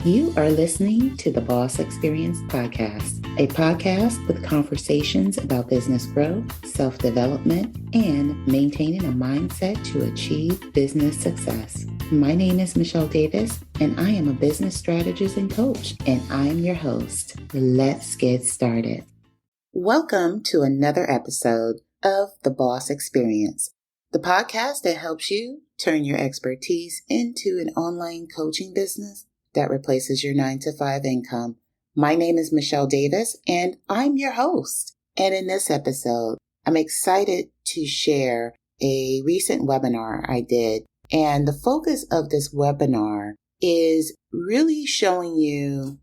You are listening to the Boss Experience Podcast, a podcast with conversations about business growth, self-development, and maintaining a mindset to achieve business success. My name is Michele Davis, and I am a business strategist and coach, and I'm your host. Let's get started. Welcome to another episode of the Boss Experience, the podcast that helps you turn your expertise into an online coaching business that replaces your 9-to-5 income. My name is Michele Davis, and I'm your host. And in this episode, I'm excited to share a recent webinar I did. And the focus of this webinar is really showing you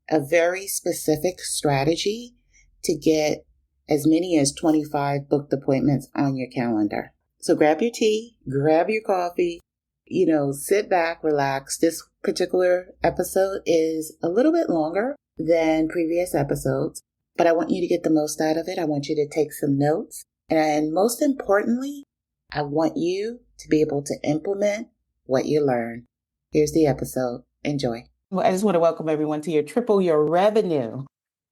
a very specific strategy to get as many as 25 booked appointments on your calendar. So grab your tea, grab your coffee, sit back, relax. This particular episode is a little bit longer than previous episodes, but I want you to get the most out of it. I want you to take some notes. And most importantly, I want you to be able to implement what you learn. Here's the episode. Enjoy. Well, I just want to welcome everyone to your Triple Your Revenue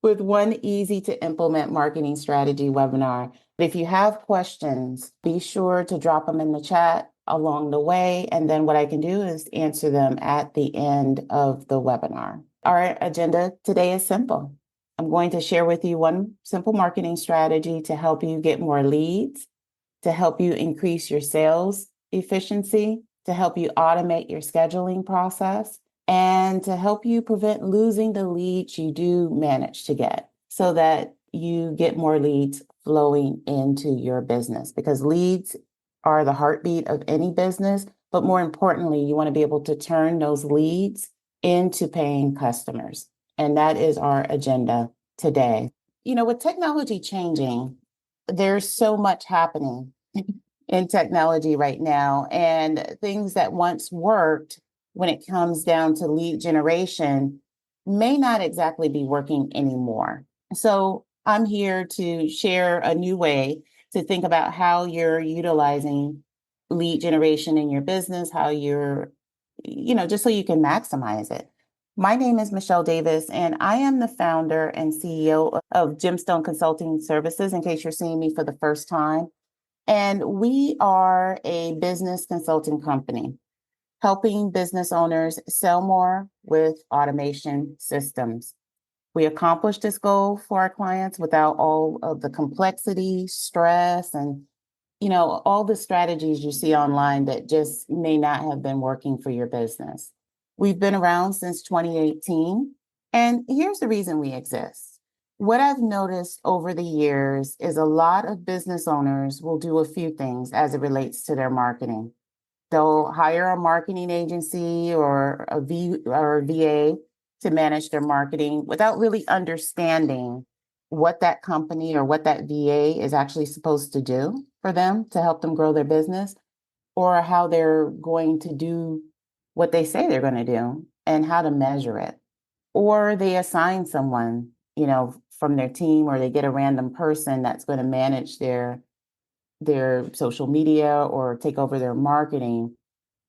with one easy to implement marketing strategy webinar. If you have questions, be sure to drop them in the chat along the way. And then what I can do is answer them at the end of the webinar. Our agenda today is simple. I'm going to share with you one simple marketing strategy to help you get more leads, to help you increase your sales efficiency, to help you automate your scheduling process, and to help you prevent losing the leads you do manage to get so that you get more leads flowing into your business, because leads are the heartbeat of any business. But more importantly, you want to be able to turn those leads into paying customers. And that is our agenda today. With technology changing, there's so much happening in technology right now, and things that once worked when it comes down to lead generation may not exactly be working anymore. So I'm here to share a new way to think about how you're utilizing lead generation in your business, how you're, just so you can maximize it. My name is Michele Davis, and I am the founder and CEO of Gemstone Consulting Services, in case you're seeing me for the first time. And we are a business consulting company helping business owners sell more with automation systems. We accomplish this goal for our clients without all of the complexity, stress, and all the strategies you see online that just may not have been working for your business. We've been around since 2018, and here's the reason we exist. What I've noticed over the years is a lot of business owners will do a few things as it relates to their marketing. They'll hire a marketing agency or a VA to manage their marketing without really understanding what that company or what that VA is actually supposed to do for them to help them grow their business, or how they're going to do what they say they're going to do and how to measure it. Or they assign someone, from their team, or they get a random person that's going to manage their social media or take over their marketing,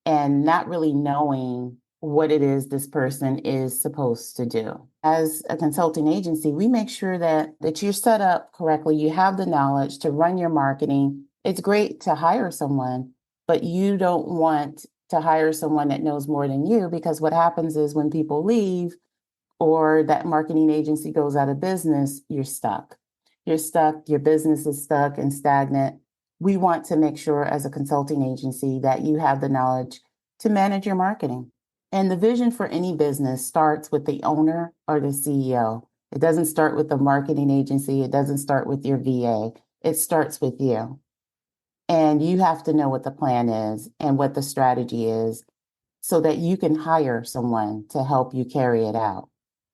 and not really knowing what it is this person is supposed to do. As a consulting agency, we make sure that you're set up correctly. You have the knowledge to run your marketing. It's great to hire someone, but you don't want to hire someone that knows more than you, because what happens is when people leave or that marketing agency goes out of business, you're stuck. You're stuck, your business is stuck and stagnant. We want to make sure as a consulting agency that you have the knowledge to manage your marketing. And the vision for any business starts with the owner or the CEO. It doesn't start with the marketing agency. It doesn't start with your VA. It starts with you. And you have to know what the plan is and what the strategy is so that you can hire someone to help you carry it out.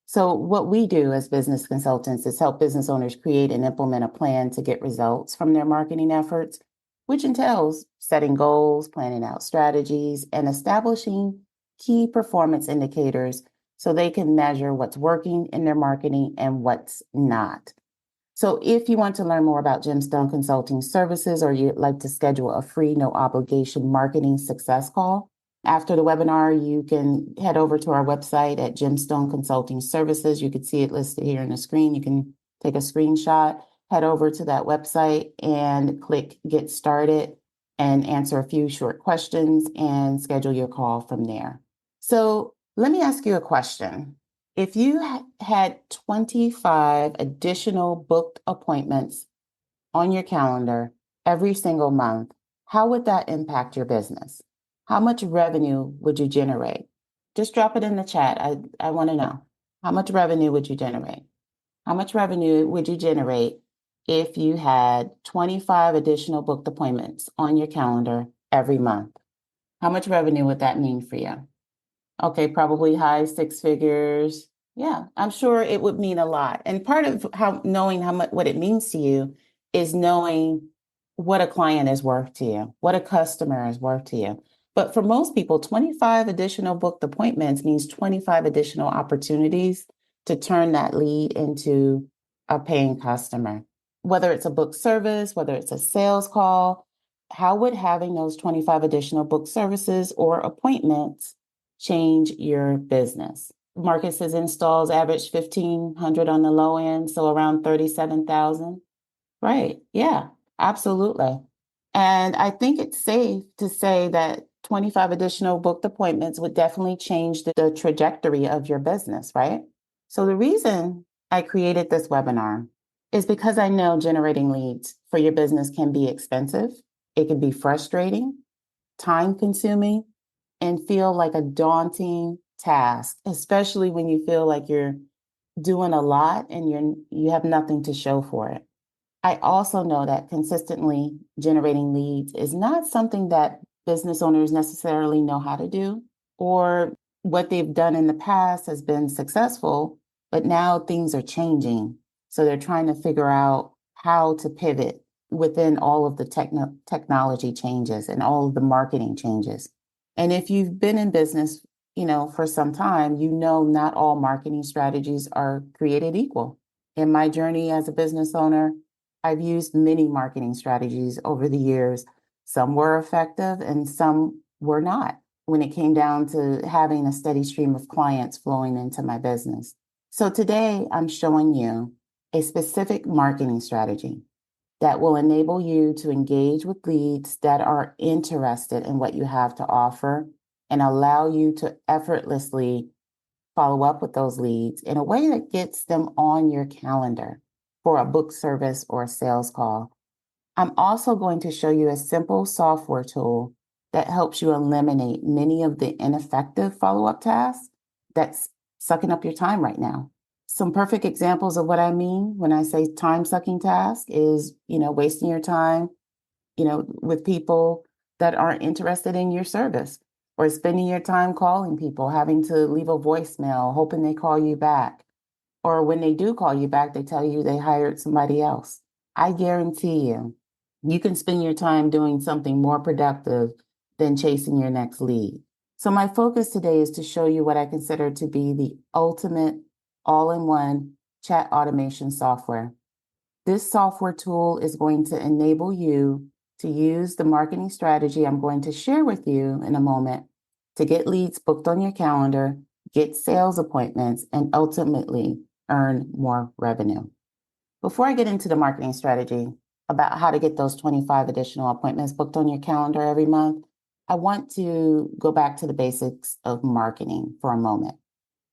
So what we do as business consultants is help business owners create and implement a plan to get results from their marketing efforts, which entails setting goals, planning out strategies, and establishing key performance indicators so they can measure what's working in their marketing and what's not. So if you want to learn more about Gemstone Consulting Services, or you'd like to schedule a free, no obligation marketing success call, After the webinar, you can head over to our website at Gemstone Consulting Services. You can see it listed here on the screen. You can take a screenshot, head over to that website and click Get Started and answer a few short questions and schedule your call from there. So let me ask you a question. If you had 25 additional booked appointments on your calendar every single month, how would that impact your business? How much revenue would you generate? Just drop it in the chat. I want to know. How much revenue would you generate? How much revenue would you generate if you had 25 additional booked appointments on your calendar every month? How much revenue would that mean for you? Okay, probably high six figures. Yeah, I'm sure it would mean a lot. And part of how knowing how much what it means to you is knowing what a client is worth to you, what a customer is worth to you. But for most people, 25 additional booked appointments means 25 additional opportunities to turn that lead into a paying customer. Whether it's a booked service, whether it's a sales call, how would having those 25 additional booked services or appointments change your business? Marcus's installs average 1,500 on the low end, so around 37,000. Right. Yeah, absolutely. And I think it's safe to say that 25 additional booked appointments would definitely change the trajectory of your business, right? So the reason I created this webinar is because I know generating leads for your business can be expensive. It can be frustrating, time consuming, and feel like a daunting task, especially when you feel like you're doing a lot and you have nothing to show for it. I also know that consistently generating leads is not something that business owners necessarily know how to do, or what they've done in the past has been successful, but now things are changing. So they're trying to figure out how to pivot within all of the technology changes and all of the marketing changes. And if you've been in business, for some time, not all marketing strategies are created equal. In my journey as a business owner, I've used many marketing strategies over the years. Some were effective and some were not when it came down to having a steady stream of clients flowing into my business. So today I'm showing you a specific marketing strategy that will enable you to engage with leads that are interested in what you have to offer and allow you to effortlessly follow up with those leads in a way that gets them on your calendar for a book service or a sales call. I'm also going to show you a simple software tool that helps you eliminate many of the ineffective follow-up tasks that's sucking up your time right now. Some perfect examples of what I mean when I say time-sucking task is, wasting your time, with people that aren't interested in your service, or spending your time calling people, having to leave a voicemail, hoping they call you back. Or when they do call you back, they tell you they hired somebody else. I guarantee you can spend your time doing something more productive than chasing your next lead. So my focus today is to show you what I consider to be the ultimate all-in-one chat automation software. This software tool is going to enable you to use the marketing strategy I'm going to share with you in a moment to get leads booked on your calendar, get sales appointments, and ultimately earn more revenue. Before I get into the marketing strategy about how to get those 25 additional appointments booked on your calendar every month, I want to go back to the basics of marketing for a moment.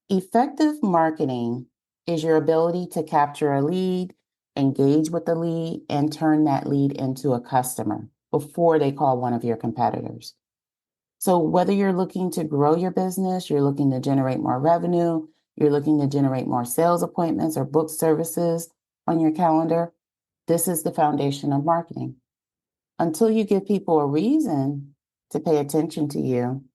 Effective marketing is your ability to capture a lead, engage with the lead, and turn that lead into a customer before they call one of your competitors. So whether you're looking to grow your business, you're looking to generate more revenue, you're looking to generate more sales appointments or book services on your calendar, this is the foundation of marketing. Until you give people a reason to pay attention to you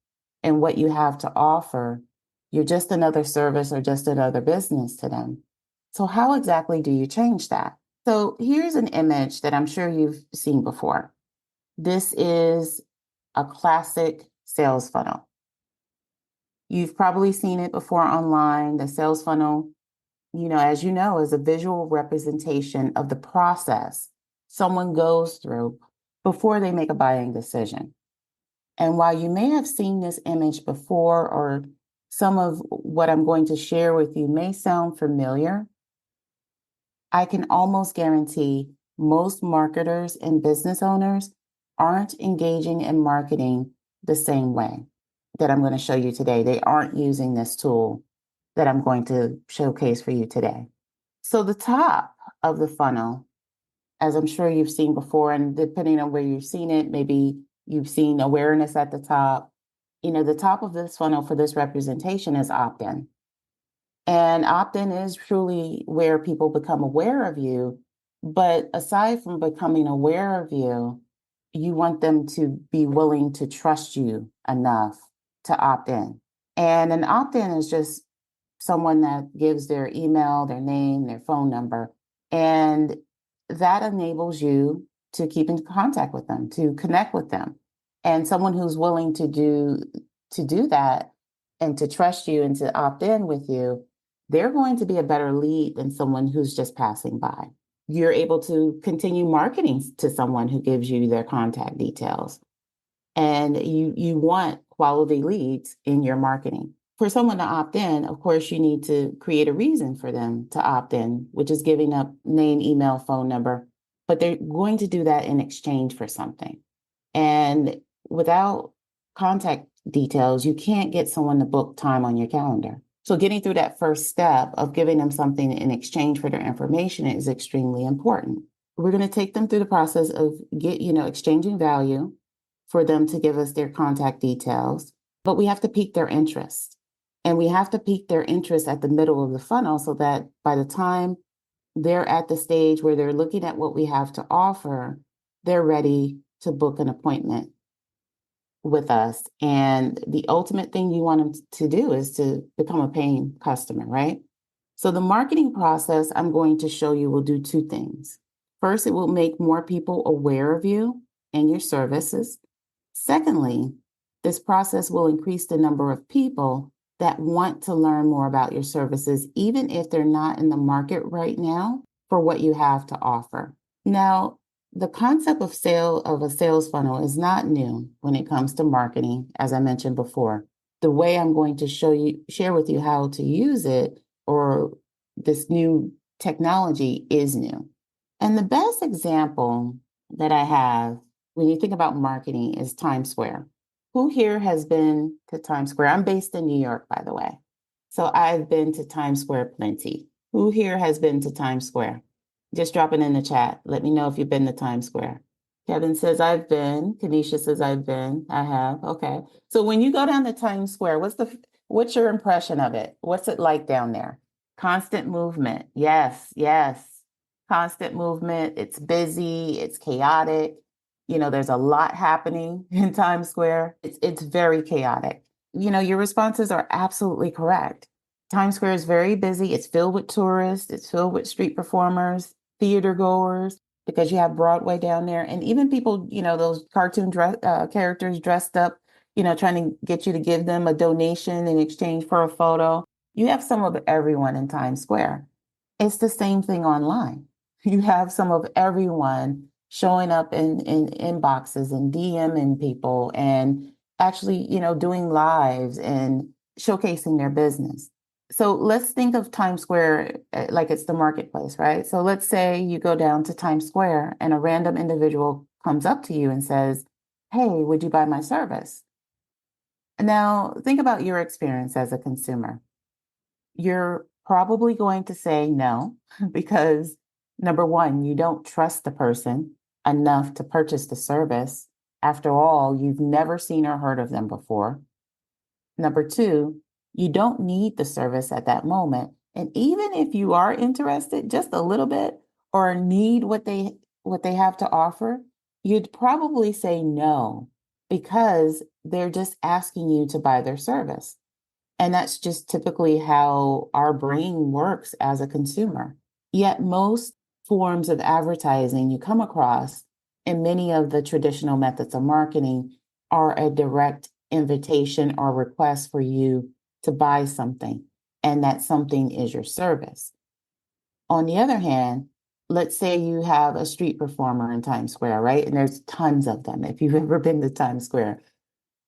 and what you have to offer, you're just another service or just another business to them. So how exactly do you change that? So here's an image that I'm sure you've seen before. This is a classic sales funnel. You've probably seen it before online. The sales funnel, as you know, is a visual representation of the process someone goes through before they make a buying decision. And while you may have seen this image before, or some of what I'm going to share with you may sound familiar, I can almost guarantee most marketers and business owners aren't engaging in marketing the same way that I'm going to show you today. They aren't using this tool that I'm going to showcase for you today. So the top of the funnel, as I'm sure you've seen before, and depending on where you've seen it, maybe you've seen awareness at the top. The top of this funnel for this representation is opt-in. And opt-in is truly where people become aware of you. But aside from becoming aware of you, you want them to be willing to trust you enough to opt in. And an opt-in is just someone that gives their email, their name, their phone number, and that enables you to keep in contact with them, to connect with them. And someone who's willing to do that and to trust you and to opt in with you, they're going to be a better lead than someone who's just passing by. You're able to continue marketing to someone who gives you their contact details. And you want quality leads in your marketing. For someone to opt in, of course, you need to create a reason for them to opt in, which is giving up name, email, phone number. But they're going to do that in exchange for something. And without contact details, you can't get someone to book time on your calendar. So getting through that first step of giving them something in exchange for their information is extremely important. We're going to take them through the process of exchanging value for them to give us their contact details, but we have to pique their interest. And we have to pique their interest at the middle of the funnel so that by the time they're at the stage where they're looking at what we have to offer, they're ready to book an appointment with us. And the ultimate thing you want them to do is to become a paying customer, right? So the marketing process I'm going to show you will do two things. First, it will make more people aware of you and your services. Secondly, this process will increase the number of people that want to learn more about your services, even if they're not in the market right now for what you have to offer. Now, the concept of a sales funnel is not new when it comes to marketing, as I mentioned before. The way I'm going to share with you how to use it, or this new technology, is new. And the best example that I have when you think about marketing is Times Square. Who here has been to Times Square? I'm based in New York, by the way. So I've been to Times Square plenty. Who here has been to Times Square? Just drop it in the chat. Let me know if you've been to Times Square. Kevin says, I've been. Kanisha says, I've been. I have. Okay. So when you go down to Times Square, what's your impression of it? What's it like down there? Constant movement. Yes, yes. Constant movement. It's busy. It's chaotic. There's a lot happening in Times Square. It's very chaotic. Your responses are absolutely correct. Times Square is very busy. It's filled with tourists. It's filled with street performers, theater goers, because you have Broadway down there, and even people, those cartoon characters dressed up, trying to get you to give them a donation in exchange for a photo. You have some of everyone in Times Square. It's the same thing online. You have some of everyone showing up in inboxes and DMing people and actually, doing lives and showcasing their business. So let's think of Times Square like it's the marketplace, right? So let's say you go down to Times Square and a random individual comes up to you and says, hey, would you buy my service? Now, think about your experience as a consumer. You're probably going to say no, because number one, you don't trust the person enough to purchase the service. After all, you've never seen or heard of them before. Number two, you don't need the service at that moment. And even if you are interested just a little bit or need what they have to offer, you'd probably say no because they're just asking you to buy their service. And that's just typically how our brain works as a consumer. Yet most forms of advertising you come across in many of the traditional methods of marketing are a direct invitation or request for you to buy something, and that something is your service. On the other hand, let's say you have a street performer in Times Square, right? And there's tons of them if you've ever been to Times Square.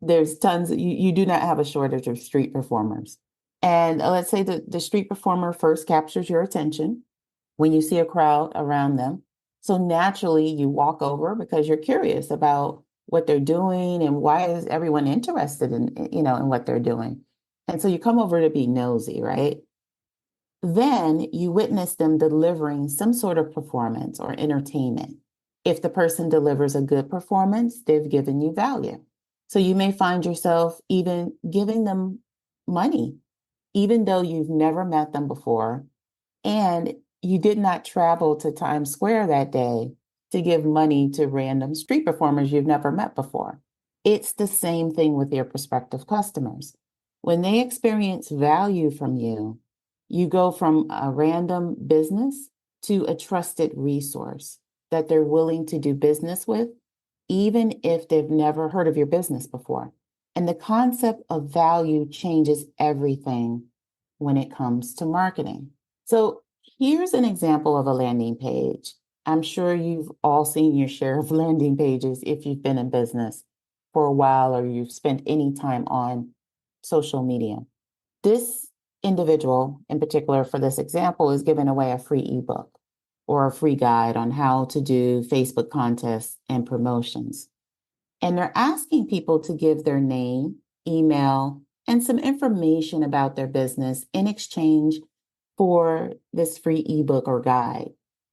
There's tons, you do not have a shortage of street performers. And let's say that the street performer first captures your attention when you see a crowd around them. So naturally you walk over because you're curious about what they're doing and why is everyone interested in what they're doing. And so you come over to be nosy, right? Then you witness them delivering some sort of performance or entertainment. If the person delivers a good performance, they've given you value. So you may find yourself even giving them money, even though you've never met them before and you did not travel to Times Square that day to give money to random street performers you've never met before. It's the same thing with your prospective customers. When they experience value from you, you go from a random business to a trusted resource that they're willing to do business with, even if they've never heard of your business before. And the concept of value changes everything when it comes to marketing. So here's an example of a landing page. I'm sure you've all seen your share of landing pages if you've been in business for a while or you've spent any time on social media. This individual, in particular for this example, is giving away a free ebook or a free guide on how to do Facebook contests and promotions. And they're asking people to give their name, email, and some information about their business in exchange for this free ebook or guide.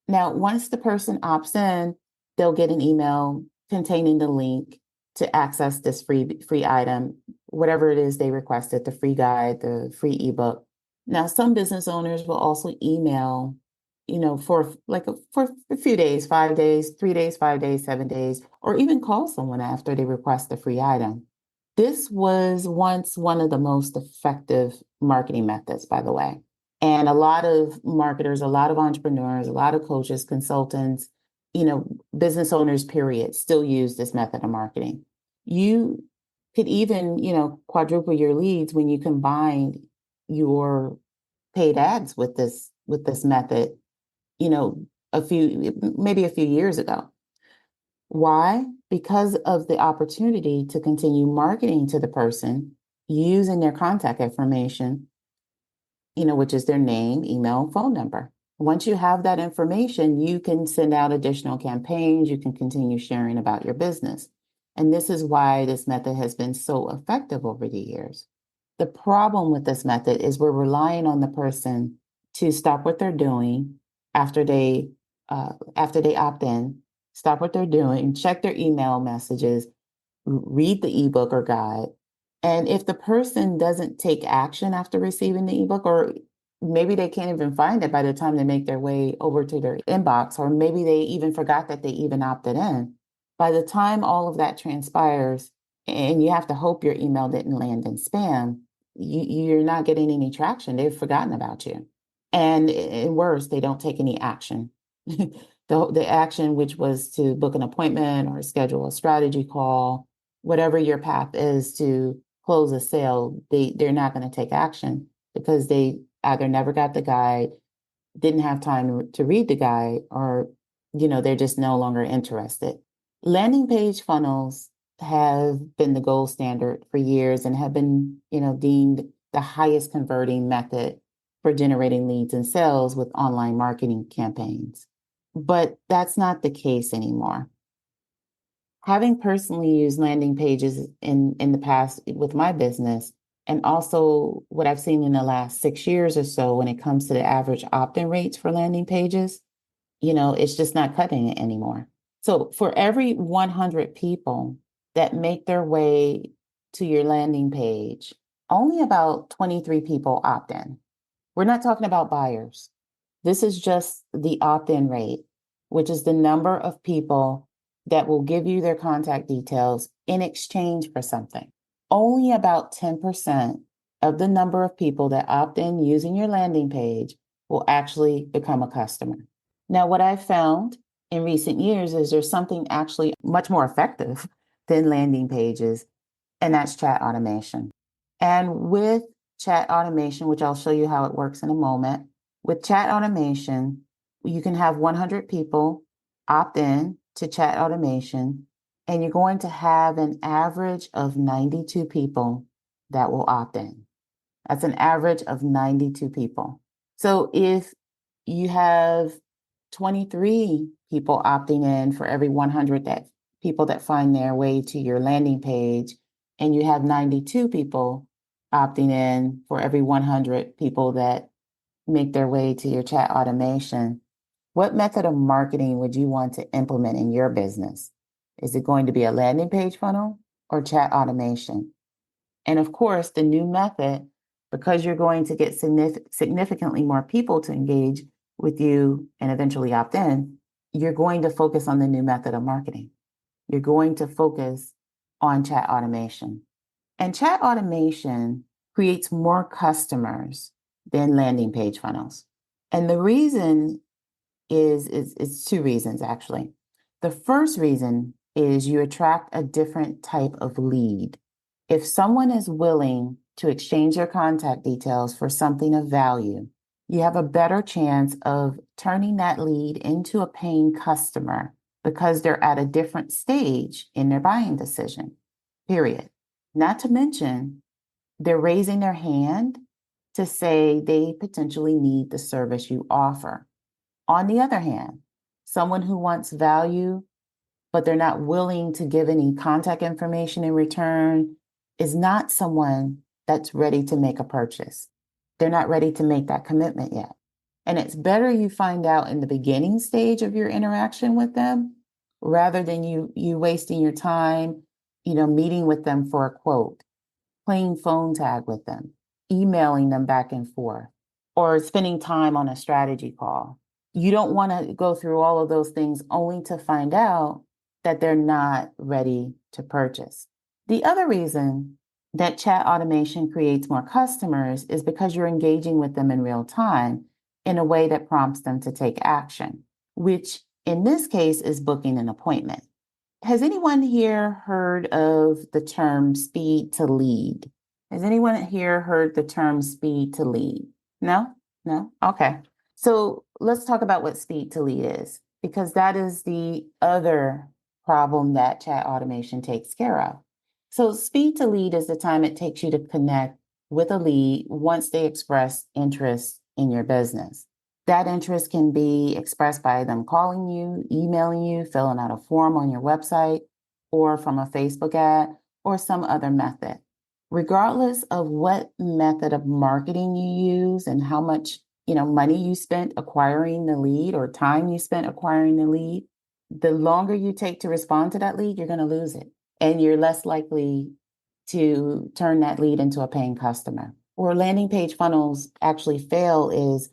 Now, once the person opts in, they'll get an email containing the link to access this free item, whatever it is they requested, the free guide, the free ebook. Now, some business owners will also email, for a few days, 5 days, 3 days, 5 days, 7 days, or even call someone after they request the free item. This was once one of the most effective marketing methods, by the way. And a lot of marketers, a lot of entrepreneurs, a lot of coaches, consultants, business owners, period, still use this method of marketing. You could even, quadruple your leads when you combine your paid ads with this method, maybe a few years ago. Why? Because of the opportunity to continue marketing to the person using their contact information, which is their name, email, phone number. Once you have that information, you can send out additional campaigns. You can continue sharing about your business. And this is why this method has been so effective over the years. The problem with this method is we're relying on the person to stop what they're doing after they opt in, stop what they're doing, check their email messages, read the ebook or guide. And if the person doesn't take action after receiving the ebook, or maybe they can't even find it by the time they make their way over to their inbox, or maybe they even forgot that they even opted in, by the time all of that transpires, and you have to hope your email didn't land in spam, you're not getting any traction. They've forgotten about you. And worse, they don't take any action. The action, which was to book an appointment or schedule a strategy call, whatever your path is to close a sale, they're not going to take action because they either never got the guide, didn't have time to read the guide, or they're just no longer interested. Landing page funnels have been the gold standard for years and have been deemed the highest converting method for generating leads and sales with online marketing campaigns. But that's not the case anymore. Having personally used landing pages in the past with my business, and also what I've seen in the last 6 years or so when it comes to the average opt-in rates for landing pages, it's just not cutting it anymore. So for every 100 people that make their way to your landing page, only about 23 people opt in. We're not talking about buyers. This is just the opt-in rate, which is the number of people that will give you their contact details in exchange for something. Only about 10% of the number of people that opt in using your landing page will actually become a customer. Now, what I've found in recent years is there's something actually much more effective than landing pages, and that's chat automation. And with chat automation, which I'll show you how it works in a moment, with chat automation, you can have 100 people opt in to chat automation, and you're going to have an average of 92 people that will opt in. That's an average of 92 people. So if you have 23 people opting in for every 100 people that find their way to your landing page, and you have 92 people opting in for every 100 people that make their way to your chat automation, what method of marketing would you want to implement in your business? Is it going to be a landing page funnel or chat automation? And of course, the new method, because you're going to get significantly more people to engage with you and eventually opt in, you're going to focus on the new method of marketing. You're going to focus on chat automation. And chat automation creates more customers than landing page funnels. And the reason is two reasons, actually. The first reason is you attract a different type of lead. If someone is willing to exchange their contact details for something of value, you have a better chance of turning that lead into a paying customer because they're at a different stage in their buying decision, period. Not to mention, they're raising their hand to say they potentially need the service you offer. On the other hand, someone who wants value, but they're not willing to give any contact information in return, is not someone that's ready to make a purchase. They're not ready to make that commitment yet. And it's better you find out in the beginning stage of your interaction with them rather than you wasting your time, meeting with them for a quote, playing phone tag with them, emailing them back and forth, or spending time on a strategy call. You don't want to go through all of those things only to find out that they're not ready to purchase. The other reason that chat automation creates more customers is because you're engaging with them in real time in a way that prompts them to take action, which in this case is booking an appointment. Has anyone here heard of the term speed to lead? Has anyone here heard the term speed to lead? No? No? Okay. So let's talk about what speed to lead is, because that is the other problem that chat automation takes care of. So speed to lead is the time it takes you to connect with a lead once they express interest in your business. That interest can be expressed by them calling you, emailing you, filling out a form on your website, or from a Facebook ad, or some other method. Regardless of what method of marketing you use and how much money you spent acquiring the lead or time you spent acquiring the lead, the longer you take to respond to that lead, you're going to lose it. And you're less likely to turn that lead into a paying customer. Where landing page funnels actually fail is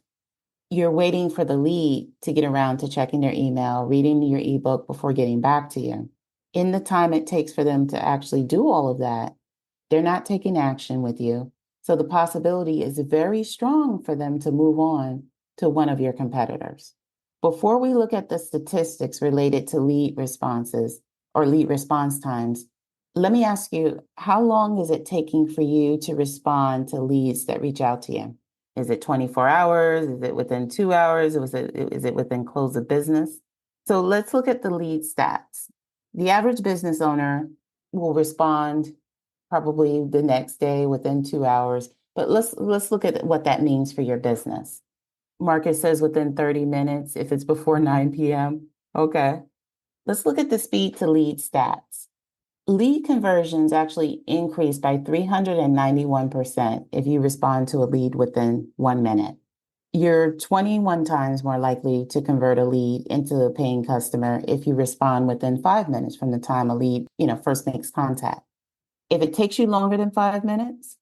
you're waiting for the lead to get around to checking their email, reading your ebook before getting back to you. In the time it takes for them to actually do all of that, they're not taking action with you. So the possibility is very strong for them to move on to one of your competitors. Before we look at the statistics related to lead responses or lead response times, let me ask you, how long is it taking for you to respond to leads that reach out to you? Is it 24 hours? Is it within 2 hours? Is it within close of business? So let's look at the lead stats. The average business owner will respond probably the next day within 2 hours. But let's look at what that means for your business. Marcus says within 30 minutes if it's before 9 p.m. Okay. Let's look at the speed to lead stats. Lead conversions actually increase by 391% if you respond to a lead within 1 minute. You're 21 times more likely to convert a lead into a paying customer if you respond within 5 minutes from the time a lead, first makes contact. If it takes you longer than 5 minutes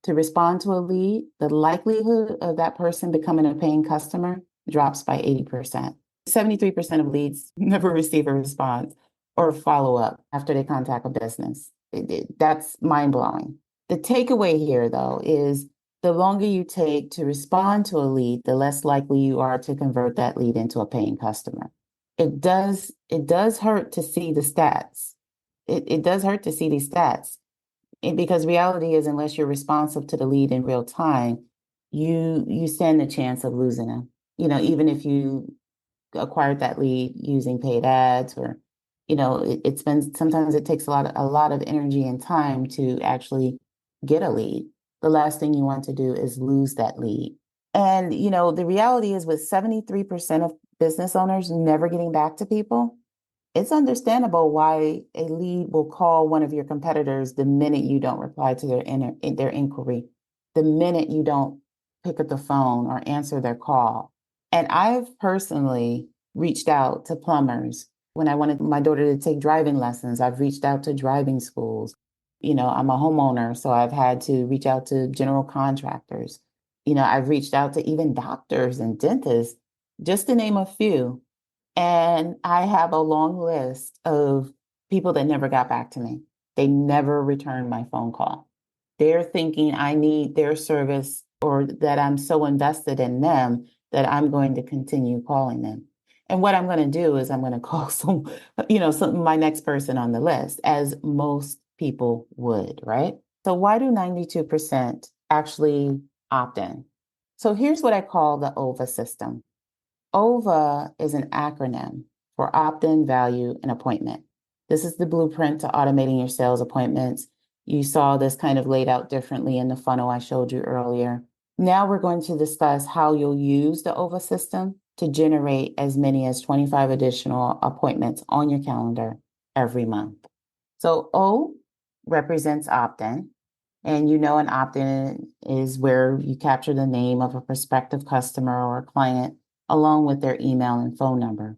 to respond to a lead, the likelihood of that person becoming a paying customer drops by 80%. 73% of leads never receive a response or follow up after they contact a business. That's mind-blowing. The takeaway here, though, is the longer you take to respond to a lead, the less likely you are to convert that lead into a paying customer. It does hurt to see the stats. It does hurt to see these stats. Because reality is, unless you're responsive to the lead in real time, you stand a chance of losing them. Even if you acquired that lead using paid ads or, Sometimes it takes a lot of energy and time to actually get a lead. The last thing you want to do is lose that lead. And, the reality is with 73% of business owners never getting back to people, it's understandable why a lead will call one of your competitors the minute you don't reply to their inquiry, the minute you don't pick up the phone or answer their call. And I've personally reached out to plumbers when I wanted my daughter to take driving lessons. I've reached out to driving schools. I'm a homeowner, so I've had to reach out to general contractors. I've reached out to even doctors and dentists, just to name a few. And I have a long list of people that never got back to me. They never returned my phone call. They're thinking I need their service or that I'm so invested in them that I'm going to continue calling them. And what I'm going to do is I'm going to call my next person on the list, as most people would, right? So why do 92% actually opt in? So here's what I call the OVA system. OVA is an acronym for opt-in, value, and appointment. This is the blueprint to automating your sales appointments. You saw this kind of laid out differently in the funnel I showed you earlier. Now we're going to discuss how you'll use the OVA system to generate as many as 25 additional appointments on your calendar every month. So O represents opt-in. And an opt-in is where you capture the name of a prospective customer or a client along with their email and phone number.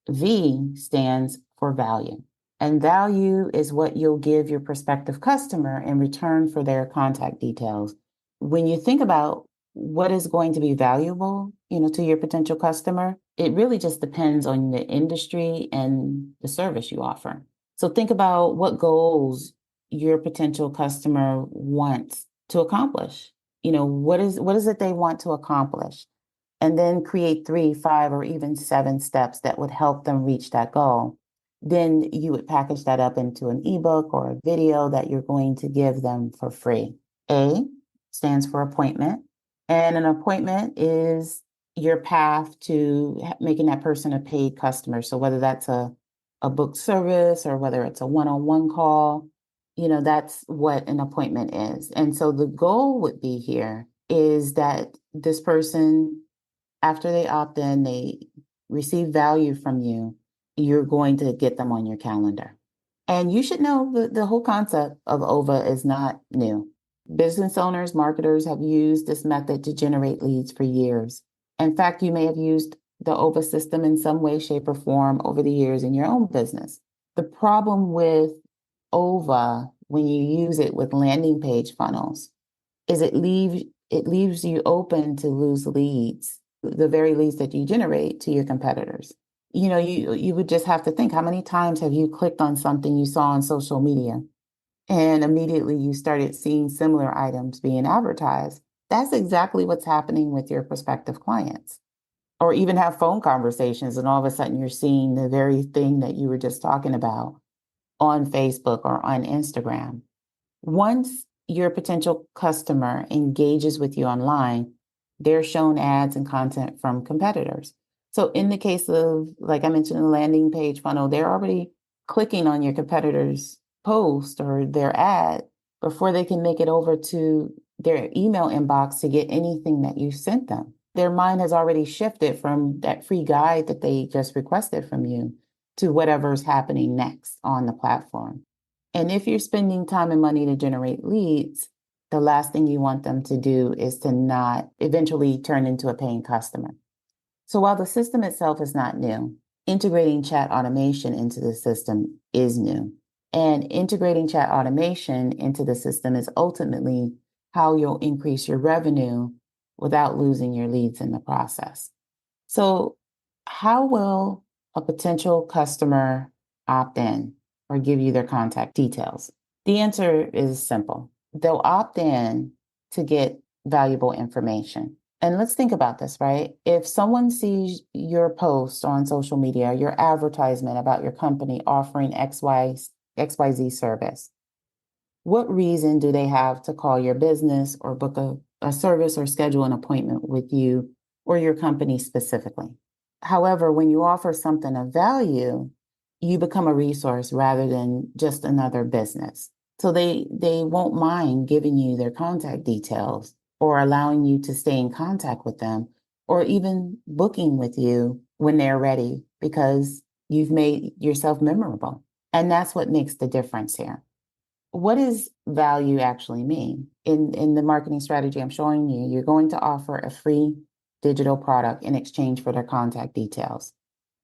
V stands for value. And value is what you'll give your prospective customer in return for their contact details. When you think about what is going to be valuable, to your potential customer, it really just depends on the industry and the service you offer. So think about what goals your potential customer wants to accomplish. What is it they want to accomplish? And then create 3, 5, or even 7 steps that would help them reach that goal. Then you would package that up into an ebook or a video that you're going to give them for free. A stands for appointment. And an appointment is your path to making that person a paid customer. So whether that's a booked service or whether it's a one-on-one call, that's what an appointment is. And so the goal would be here is that this person, after they opt in, they receive value from you, you're going to get them on your calendar. And you should know the whole concept of OVA is not new. Business owners, marketers have used this method to generate leads for years. In fact, you may have used the OVA system in some way, shape, or form over the years in your own business. The problem with OVA, when you use it with landing page funnels, is it leaves you open to lose leads, the very leads that you generate, to your competitors. You would just have to think, how many times have you clicked on something you saw on social media and immediately you started seeing similar items being advertised? That's exactly what's happening with your prospective clients. Or even have phone conversations and all of a sudden you're seeing the very thing that you were just talking about on Facebook or on Instagram. Once your potential customer engages with you online, they're shown ads and content from competitors. So in the case of, like I mentioned, the landing page funnel, they're already clicking on your competitor's post or their ad before they can make it over to their email inbox to get anything that you sent them. Their mind has already shifted from that free guide that they just requested from you to whatever's happening next on the platform. And if you're spending time and money to generate leads, the last thing you want them to do is to not eventually turn into a paying customer. So while the system itself is not new, integrating chat automation into the system is new. And integrating chat automation into the system is ultimately how you'll increase your revenue without losing your leads in the process. So how will a potential customer opt in or give you their contact details? The answer is simple. They'll opt in to get valuable information. And let's think about this, right? If someone sees your post on social media, your advertisement about your company offering XYZ service, what reason do they have to call your business or book a service or schedule an appointment with you or your company specifically? However, when you offer something of value, you become a resource rather than just another business. So they won't mind giving you their contact details or allowing you to stay in contact with them or even booking with you when they're ready because you've made yourself memorable. And that's what makes the difference here. What does value actually mean? In the marketing strategy I'm showing you, you're going to offer a free digital product in exchange for their contact details.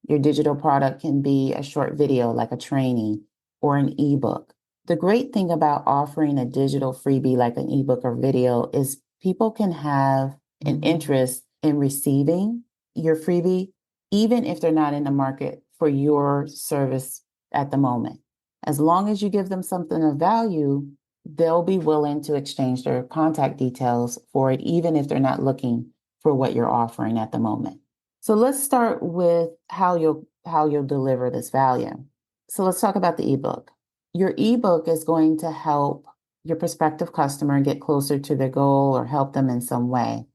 Your digital product can be a short video like a training or an ebook. The great thing about offering a digital freebie like an ebook or video is people can have an interest in receiving your freebie, even if they're not in the market for your service at the moment. As long as you give them something of value, they'll be willing to exchange their contact details for it, even if they're not looking for what you're offering at the moment. So let's start with how you'll deliver this value. So let's talk about the ebook. Your ebook is going to help your prospective customer get closer to their goal or help them in some way.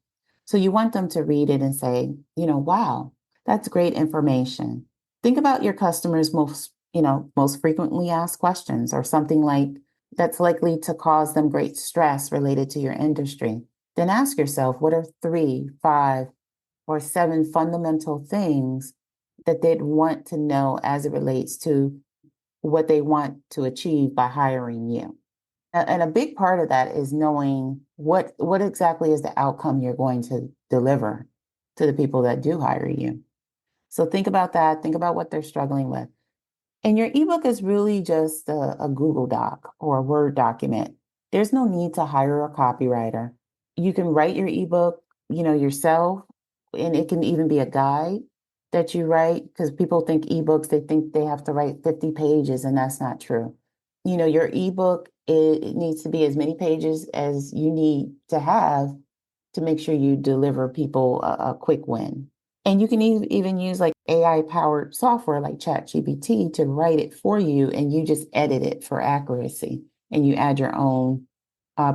So you want them to read it and say, wow, that's great information. Think about your customers' most frequently asked questions or something like that's likely to cause them great stress related to your industry. Then ask yourself, what are 3, 5, or 7 fundamental things that they'd want to know as it relates to what they want to achieve by hiring you. And a big part of that is knowing what exactly is the outcome you're going to deliver to the people that do hire you. So think about that. Think about what they're struggling with. And your ebook is really just a Google Doc or a Word document. There's no need to hire a copywriter. You can write your ebook, yourself, and it can even be a guide that you write because people think ebooks, they think they have to write 50 pages, and that's not true. Your ebook, it needs to be as many pages as you need to have to make sure you deliver people a quick win. And you can even use like AI powered software like ChatGPT to write it for you, and you just edit it for accuracy. And you add your own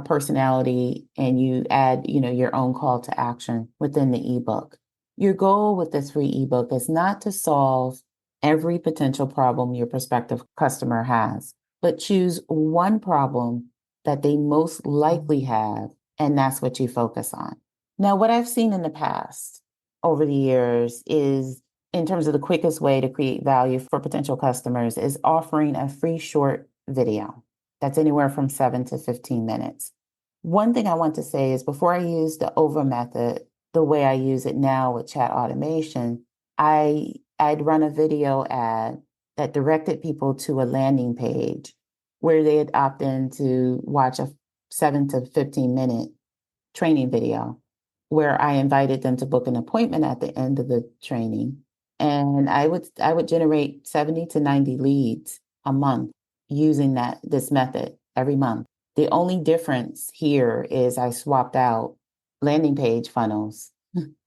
personality, and you add, your own call to action within the ebook. Your goal with this free ebook is not to solve every potential problem your prospective customer has, but choose one problem that they most likely have, and that's what you focus on. Now, what I've seen in the past over the years is, in terms of the quickest way to create value for potential customers, is offering a free short video that's anywhere from 7 to 15 minutes. One thing I want to say is before I use the OVA method, the way I use it now with chat automation, I'd run a video ad that directed people to a landing page where they'd opt in to watch a 7 to 15-minute training video where I invited them to book an appointment at the end of the training. And I would generate 70 to 90 leads a month using this method every month. The only difference here is I swapped out landing page funnels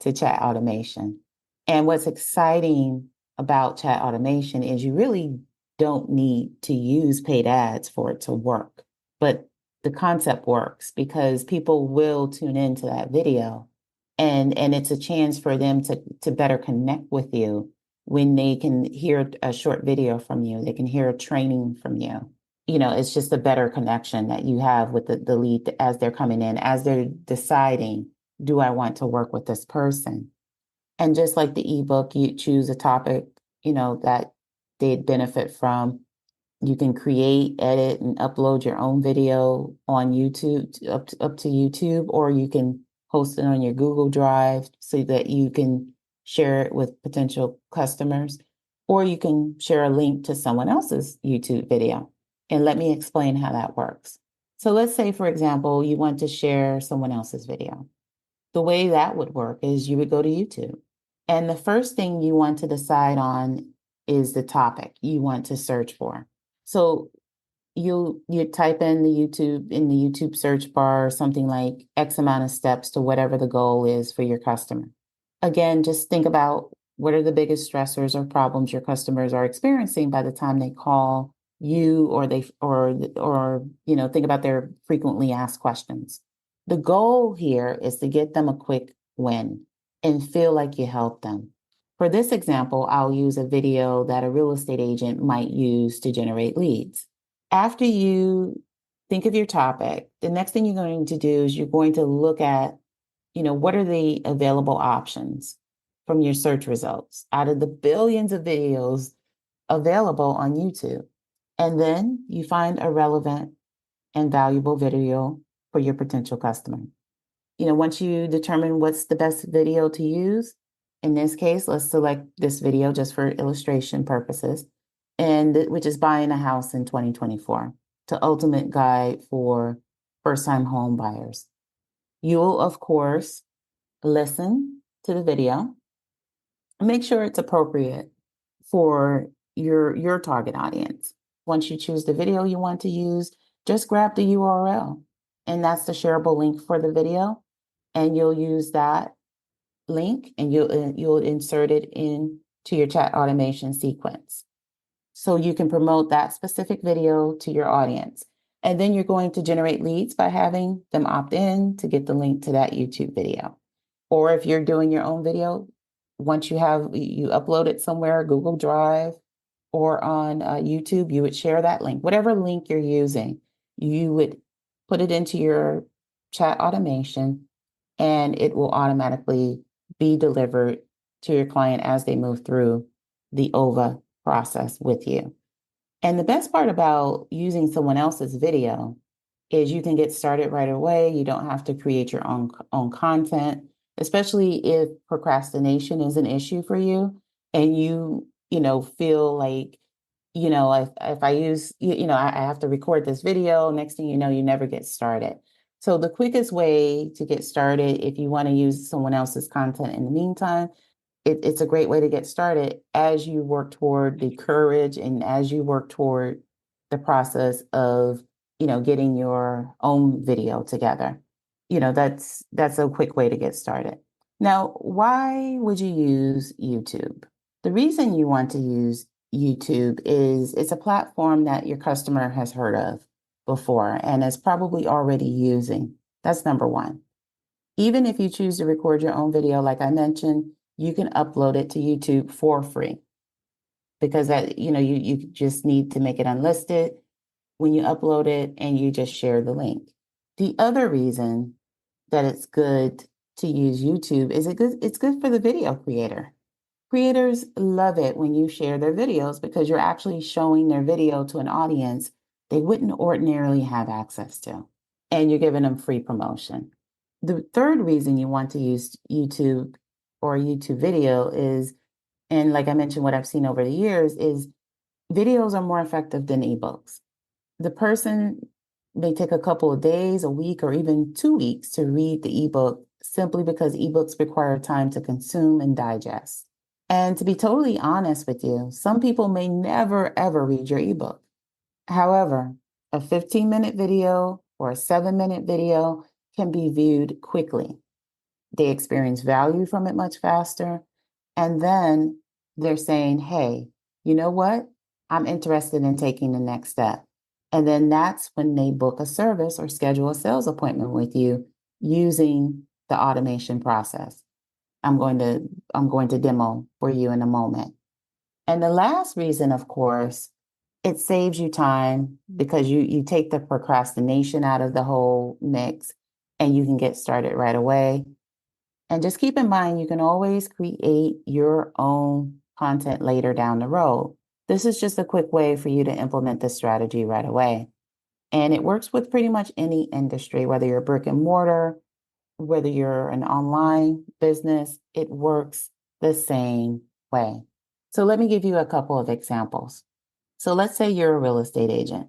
to chat automation. And what's exciting about chat automation is you really don't need to use paid ads for it to work. But the concept works because people will tune into that video, and it's a chance for them to better connect with you when they can hear a short video from you, they can hear a training from you. It's just a better connection that you have with the lead as they're coming in, as they're deciding, do I want to work with this person? And just like the ebook, you choose a topic, that they'd benefit from. You can create, edit, and upload your own video on YouTube, up to YouTube, or you can host it on your Google Drive so that you can share it with potential customers, or you can share a link to someone else's YouTube video. And let me explain how that works. So let's say, for example, you want to share someone else's video. The way that would work is you would go to YouTube. And the first thing you want to decide on is the topic you want to search for. So you type in the YouTube search bar, something like X amount of steps to whatever the goal is for your customer. Again, just think about what are the biggest stressors or problems your customers are experiencing by the time they call you, or think about their frequently asked questions. The goal here is to get them a quick win and feel like you help them. For this example, I'll use a video that a real estate agent might use to generate leads. After you think of your topic, the next thing you're going to do is you're going to look at, what are the available options from your search results out of the billions of videos available on YouTube. And then you find a relevant and valuable video for your potential customer. Once you determine what's the best video to use, in this case, let's select this video just for illustration purposes, which is buying a house in 2024, the ultimate guide for first-time home buyers. You'll, of course, listen to the video, make sure it's appropriate for your target audience. Once you choose the video you want to use, just grab the URL, and that's the shareable link for the video, and you'll use that link and you'll insert it into your chat automation sequence. So you can promote that specific video to your audience. And then you're going to generate leads by having them opt in to get the link to that YouTube video. Or if you're doing your own video, once you upload it somewhere, Google Drive or on YouTube, you would share that link. Whatever link you're using, you would put it into your chat automation, and it will automatically be delivered to your client as they move through the OVA process with you. And the best part about using someone else's video is you can get started right away. You don't have to create your own content, especially if procrastination is an issue for you and you feel like, if I use, I have to record this video, next thing you know, you never get started. So the quickest way to get started, if you want to use someone else's content in the meantime, it's a great way to get started as you work toward the courage and as you work toward the process of, getting your own video together. That's a quick way to get started. Now, why would you use YouTube? The reason you want to use YouTube is it's a platform that your customer has heard of before and is probably already using. That's number one. Even if you choose to record your own video, like I mentioned, you can upload it to YouTube for free because that, you just need to make it unlisted when you upload it and you just share the link. The other reason that it's good to use YouTube is it's good for the video creator. Creators love it when you share their videos because you're actually showing their video to an audience they wouldn't ordinarily have access to, and you're giving them free promotion. The third reason you want to use YouTube or YouTube video is, and like I mentioned, what I've seen over the years is videos are more effective than ebooks. The person may take a couple of days, a week, or even 2 weeks to read the ebook simply because ebooks require time to consume and digest. And to be totally honest with you, some people may never, ever read your ebook. However, a 15-minute video or a 7-minute video can be viewed quickly. They experience value from it much faster. And then they're saying, hey, you know what? I'm interested in taking the next step. And then that's when they book a service or schedule a sales appointment with you using the automation process. I'm going to demo for you in a moment. And the last reason, of course, it saves you time because you take the procrastination out of the whole mix and you can get started right away. And just keep in mind, you can always create your own content later down the road. This is just a quick way for you to implement this strategy right away. And it works with pretty much any industry, whether you're brick and mortar, whether you're an online business, it works the same way. So let me give you a couple of examples. So let's say you're a real estate agent.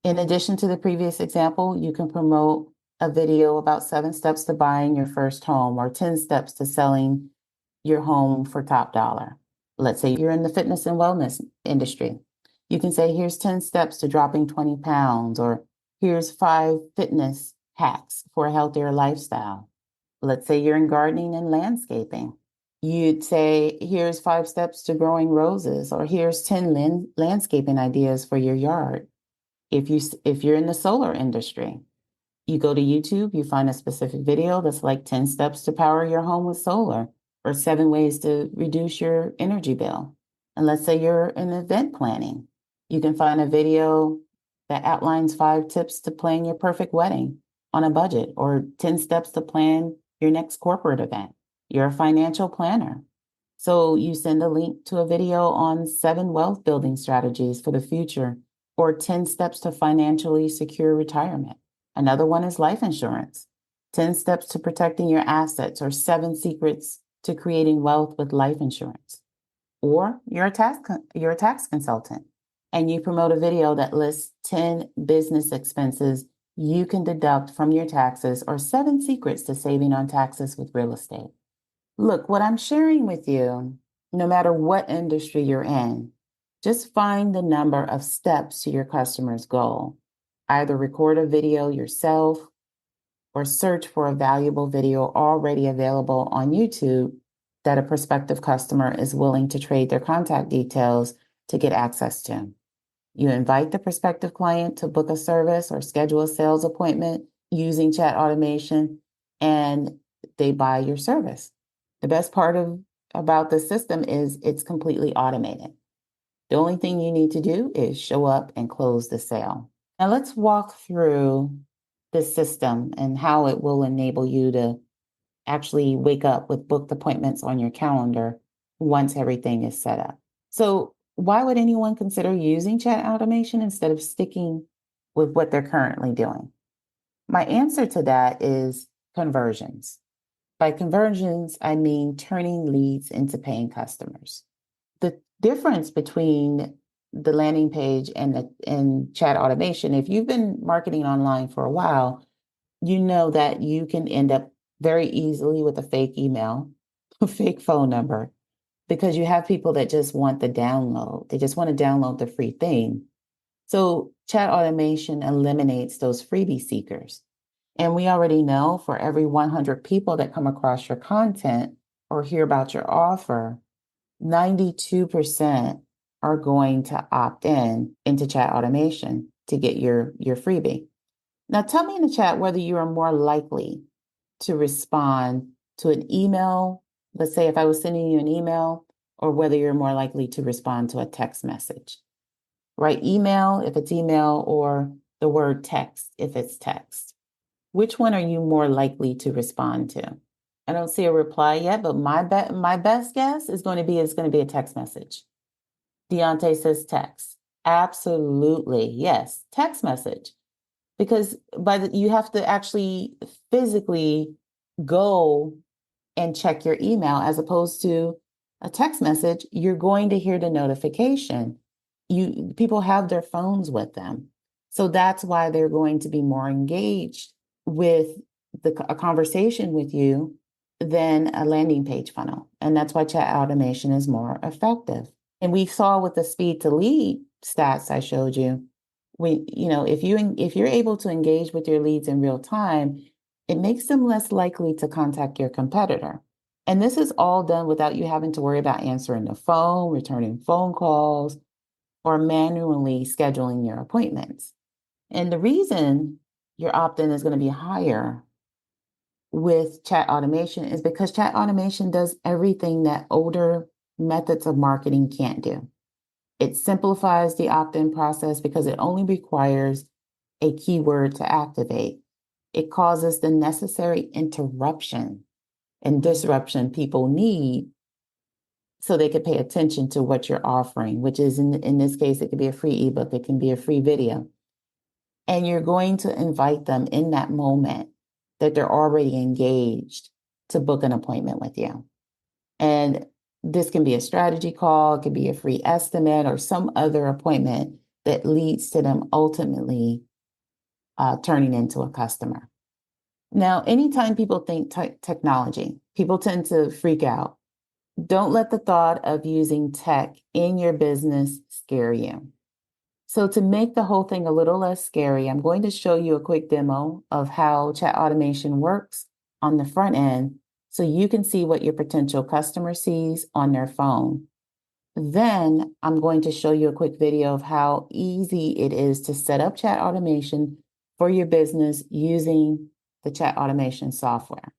In addition to the previous example, you can promote a video about 7 steps to buying your first home or 10 steps to selling your home for top dollar. Let's say you're in the fitness and wellness industry. You can say, here's 10 steps to dropping 20 pounds, or here's 5 fitness hacks for a healthier lifestyle. Let's say you're in gardening and landscaping. You'd say, here's 5 steps to growing roses, or here's 10 landscaping ideas for your yard. If you're in the solar industry, you go to YouTube, you find a specific video that's like 10 steps to power your home with solar. or 7 ways to reduce your energy bill. And let's say you're in event planning. You can find a video that outlines 5 tips to plan your perfect wedding on a budget, or 10 steps to plan your next corporate event. You're a financial planner. So you send a link to a video on 7 wealth building strategies for the future, or 10 steps to financially secure retirement. Another one is life insurance, 10 steps to protecting your assets, or 7 secrets to creating wealth with life insurance. Or you're a tax consultant and you promote a video that lists 10 business expenses you can deduct from your taxes, or 7 secrets to saving on taxes with real estate. Look, what I'm sharing with you, no matter what industry you're in, just find the number of steps to your customer's goal. Either record a video yourself or search for a valuable video already available on YouTube that a prospective customer is willing to trade their contact details to get access to. You invite the prospective client to book a service or schedule a sales appointment using chat automation, and they buy your service. The best part about the system is it's completely automated. The only thing you need to do is show up and close the sale. Now let's walk through the system and how it will enable you to actually wake up with booked appointments on your calendar once everything is set up. So why would anyone consider using chat automation instead of sticking with what they're currently doing? My answer to that is conversions. By conversions, I mean turning leads into paying customers. The difference between the landing page and chat automation, if you've been marketing online for a while, you know that you can end up very easily with a fake email, a fake phone number, because you have people that just want the download. They just want to download the free thing. So chat automation eliminates those freebie seekers. And we already know for every 100 people that come across your content or hear about your offer, 92% are going to opt into chat automation to get your freebie. Now, tell me in the chat whether you are more likely to respond to an email. Let's say if I was sending you an email, or whether you're more likely to respond to a text message. Right? Email if it's email, or the word text if it's text. Which one are you more likely to respond to? I don't see a reply yet, but my best guess is going to be a text message. Deontay says text. Absolutely, yes, text message. Because you have to actually physically go and check your email, as opposed to a text message. You're going to hear the notification. People have their phones with them. So that's why they're going to be more engaged with a conversation with you than a landing page funnel. And that's why chat automation is more effective. And we saw with the speed to lead stats I showed you, if you're able to engage with your leads in real time, it makes them less likely to contact your competitor. And this is all done without you having to worry about answering the phone, returning phone calls, or manually scheduling your appointments. And the reason your opt-in is going to be higher with chat automation is because chat automation does everything that older methods of marketing can't do. It simplifies the opt-in process because it only requires a keyword to activate. It causes the necessary interruption and disruption people need so they could pay attention to what you're offering, which is in this case, it could be a free ebook, it can be a free video. And you're going to invite them in that moment that they're already engaged to book an appointment with you. And this can be a strategy call, it could be a free estimate, or some other appointment that leads to them ultimately turning into a customer. Now, anytime people think technology, people tend to freak out. Don't let the thought of using tech in your business scare you. So to make the whole thing a little less scary, I'm going to show you a quick demo of how chat automation works on the front end so you can see what your potential customer sees on their phone. Then I'm going to show you a quick video of how easy it is to set up chat automation for your business using the chat automation software.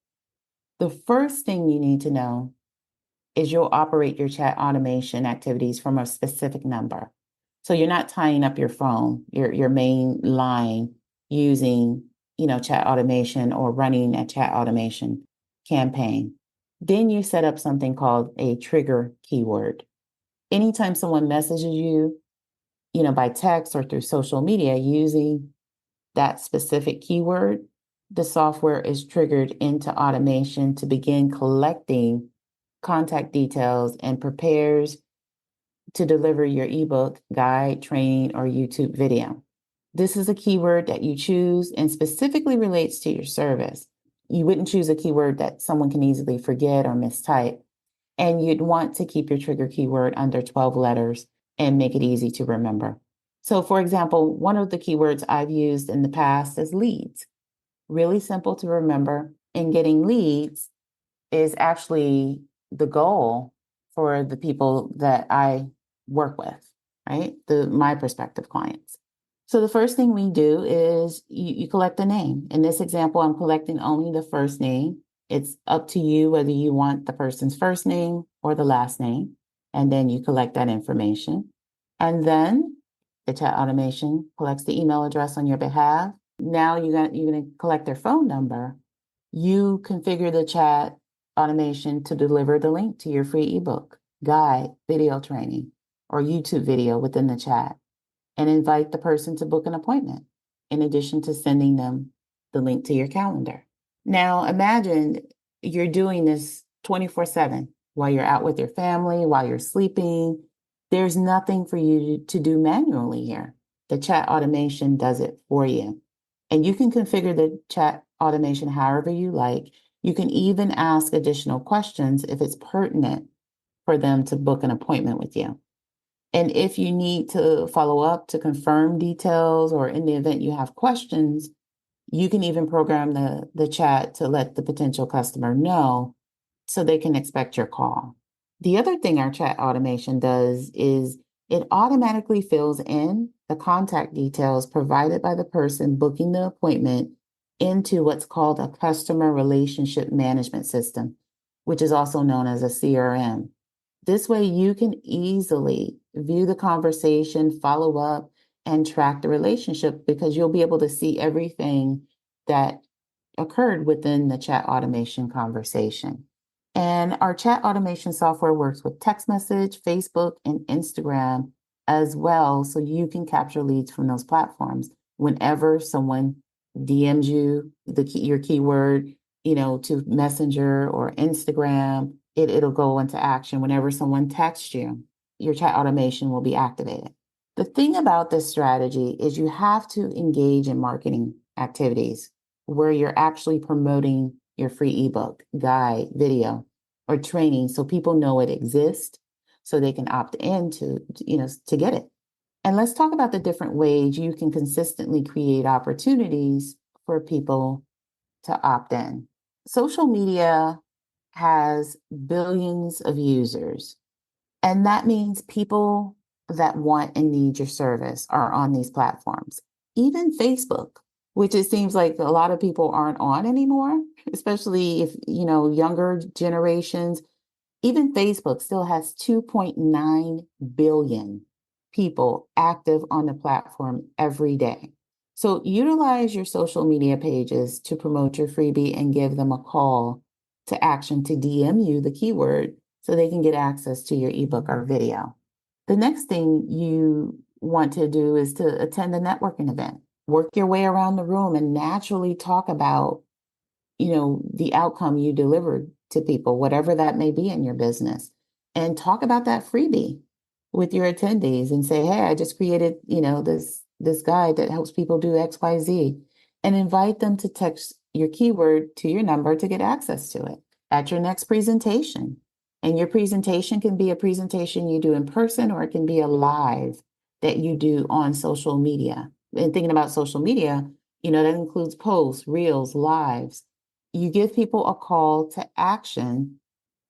The first thing you need to know is you'll operate your chat automation activities from a specific number. So you're not tying up your phone, your main line using, chat automation or running a chat automation campaign. Then you set up something called a trigger keyword. Anytime someone messages you, by text or through social media using that specific keyword, the software is triggered into automation to begin collecting contact details and prepares to deliver your ebook, guide, training, or YouTube video. This is a keyword that you choose and specifically relates to your service. You wouldn't choose a keyword that someone can easily forget or mistype. And you'd want to keep your trigger keyword under 12 letters and make it easy to remember. So, for example, one of the keywords I've used in the past is leads. Really simple to remember. And getting leads is actually the goal for the people that I work with, right? My prospective clients. So the first thing we do is you collect a name. In this example, I'm collecting only the first name. It's up to you whether you want the person's first name or the last name. And then you collect that information. And then the chat automation collects the email address on your behalf. Now you're going to collect their phone number. You configure the chat automation to deliver the link to your free ebook, guide, video training, or YouTube video within the chat, and invite the person to book an appointment, in addition to sending them the link to your calendar. Now, imagine you're doing this 24/7 while you're out with your family, while you're sleeping. There's nothing for you to do manually here. The chat automation does it for you. And you can configure the chat automation however you like. You can even ask additional questions if it's pertinent for them to book an appointment with you. And if you need to follow up to confirm details, or in the event you have questions, you can even program the chat to let the potential customer know so they can expect your call. The other thing our chat automation does is it automatically fills in the contact details provided by the person booking the appointment into what's called a customer relationship management system, which is also known as a CRM. This way you can easily view the conversation, follow up, and track the relationship, because you'll be able to see everything that occurred within the chat automation conversation. And our chat automation software works with text message, Facebook, and Instagram as well. So you can capture leads from those platforms. Whenever someone DMs you your keyword, to Messenger or Instagram, it'll go into action. Whenever someone texts you, your chat automation will be activated. The thing about this strategy is you have to engage in marketing activities where you're actually promoting your free ebook, guide, video, or training, so people know it exists, so they can opt in to get it. And let's talk about the different ways you can consistently create opportunities for people to opt in. Social media has billions of users, and that means people that want and need your service are on these platforms. Even Facebook, which it seems like a lot of people aren't on anymore, especially if, younger generations. Even Facebook still has 2.9 billion people active on the platform every day. So utilize your social media pages to promote your freebie and give them a call to action to DM you the keyword so they can get access to your ebook or video. The next thing you want to do is to attend a networking event. Work your way around the room and naturally talk about, the outcome you delivered to people, whatever that may be in your business, and talk about that freebie with your attendees and say, hey, I just created, this guide that helps people do XYZ, and invite them to text your keyword to your number to get access to it at your next presentation. And your presentation can be a presentation you do in person, or it can be a live that you do on social media. And thinking about social media, that includes posts, reels, lives. You give people a call to action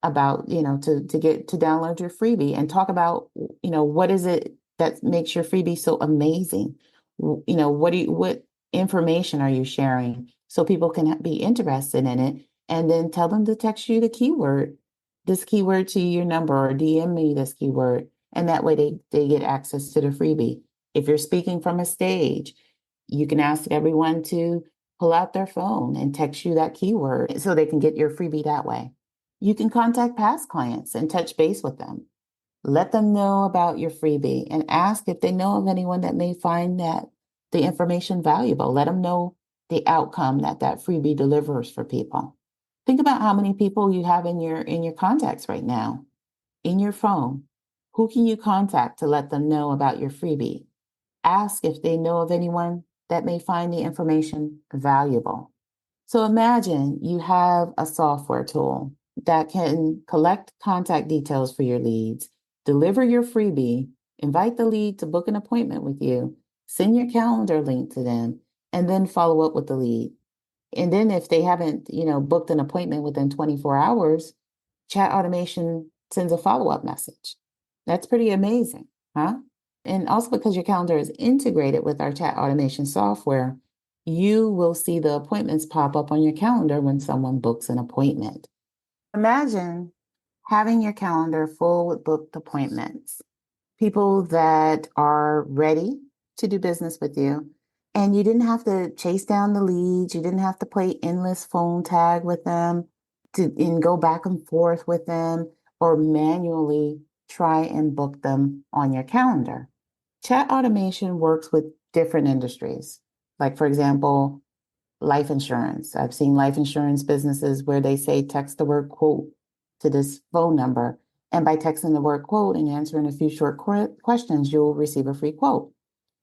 about, to download your freebie and talk about, what is it that makes your freebie so amazing? What information are you sharing so people can be interested in it? And then tell them to text you the keyword this keyword to your number or DM me this keyword. And that way they get access to the freebie. If you're speaking from a stage, you can ask everyone to pull out their phone and text you that keyword so they can get your freebie that way. You can contact past clients and touch base with them. Let them know about your freebie and ask if they know of anyone that may find that the information valuable. Let them know the outcome that that freebie delivers for people. Think about how many people you have in your contacts right now, in your phone. Who can you contact to let them know about your freebie? Ask if they know of anyone that may find the information valuable. So imagine you have a software tool that can collect contact details for your leads, deliver your freebie, invite the lead to book an appointment with you, send your calendar link to them, and then follow up with the lead. And then if they haven't, booked an appointment within 24 hours, chat automation sends a follow-up message. That's pretty amazing, huh? And also because your calendar is integrated with our chat automation software, you will see the appointments pop up on your calendar when someone books an appointment. Imagine having your calendar full with booked appointments, people that are ready to do business with you. And you didn't have to chase down the leads. You didn't have to play endless phone tag with them and go back and forth with them or manually try and book them on your calendar. Chat automation works with different industries. Like, for example, life insurance. I've seen life insurance businesses where they say text the word quote to this phone number. And by texting the word quote and answering a few short questions, you'll receive a free quote.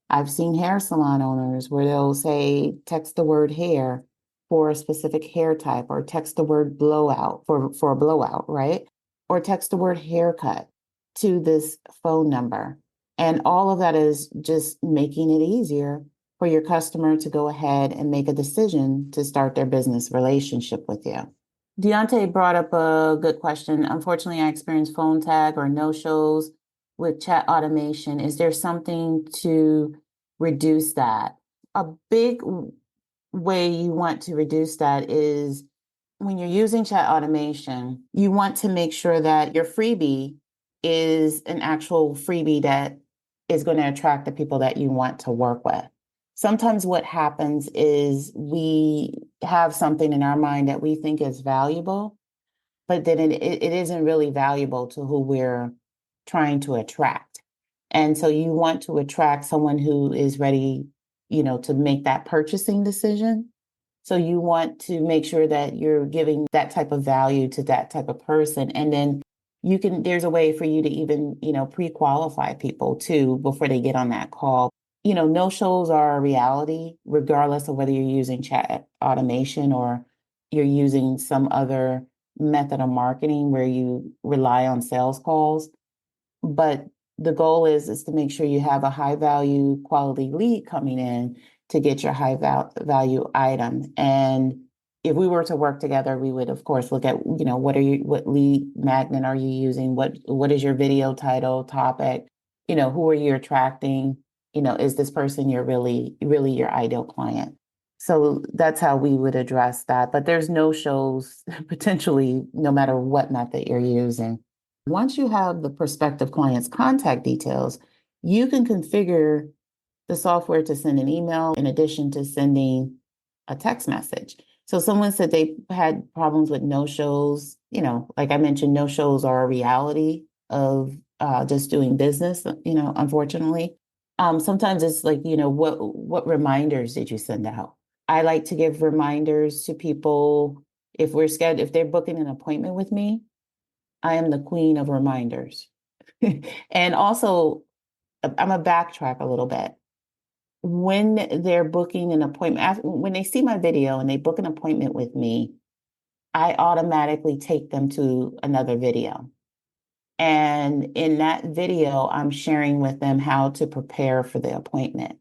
I've seen hair salon owners where they'll say text the word hair for a specific hair type, or text the word blowout for a blowout, right? Or text the word haircut to this phone number. And all of that is just making it easier for your customer to go ahead and make a decision to start their business relationship with you. Deontay brought up a good question. Unfortunately, I experienced phone tag or no-shows with chat automation. Is there something to reduce that? A big way you want to reduce that is when you're using chat automation, you want to make sure that your freebie is an actual freebie that is going to attract the people that you want to work with. Sometimes what happens is we have something in our mind that we think is valuable, but then it isn't really valuable to who we're trying to attract. And so you want to attract someone who is ready, to make that purchasing decision. So you want to make sure that you're giving that type of value to that type of person. And then there's a way for you to even, pre-qualify people too before they get on that call. No shows are a reality, regardless of whether you're using chat automation or you're using some other method of marketing where you rely on sales calls. But the goal is to make sure you have a high value quality lead coming in to get your high value item. And if we were to work together, we would of course look at, what lead magnet are you using? What is your video title, topic? Who are you attracting? Is this person really your ideal client? So that's how we would address that. But there's no shows potentially, no matter what method you're using. Once you have the prospective client's contact details, you can configure the software to send an email in addition to sending a text message. So someone said they had problems with no-shows. Like I mentioned, no-shows are a reality of just doing business, unfortunately. Sometimes it's like, what reminders did you send out? I like to give reminders to people if they're booking an appointment with me. I am the queen of reminders. And also, I'm a backtrack a little bit. When they're booking an appointment, when they see my video and they book an appointment with me, I automatically take them to another video. And in that video, I'm sharing with them how to prepare for the appointment.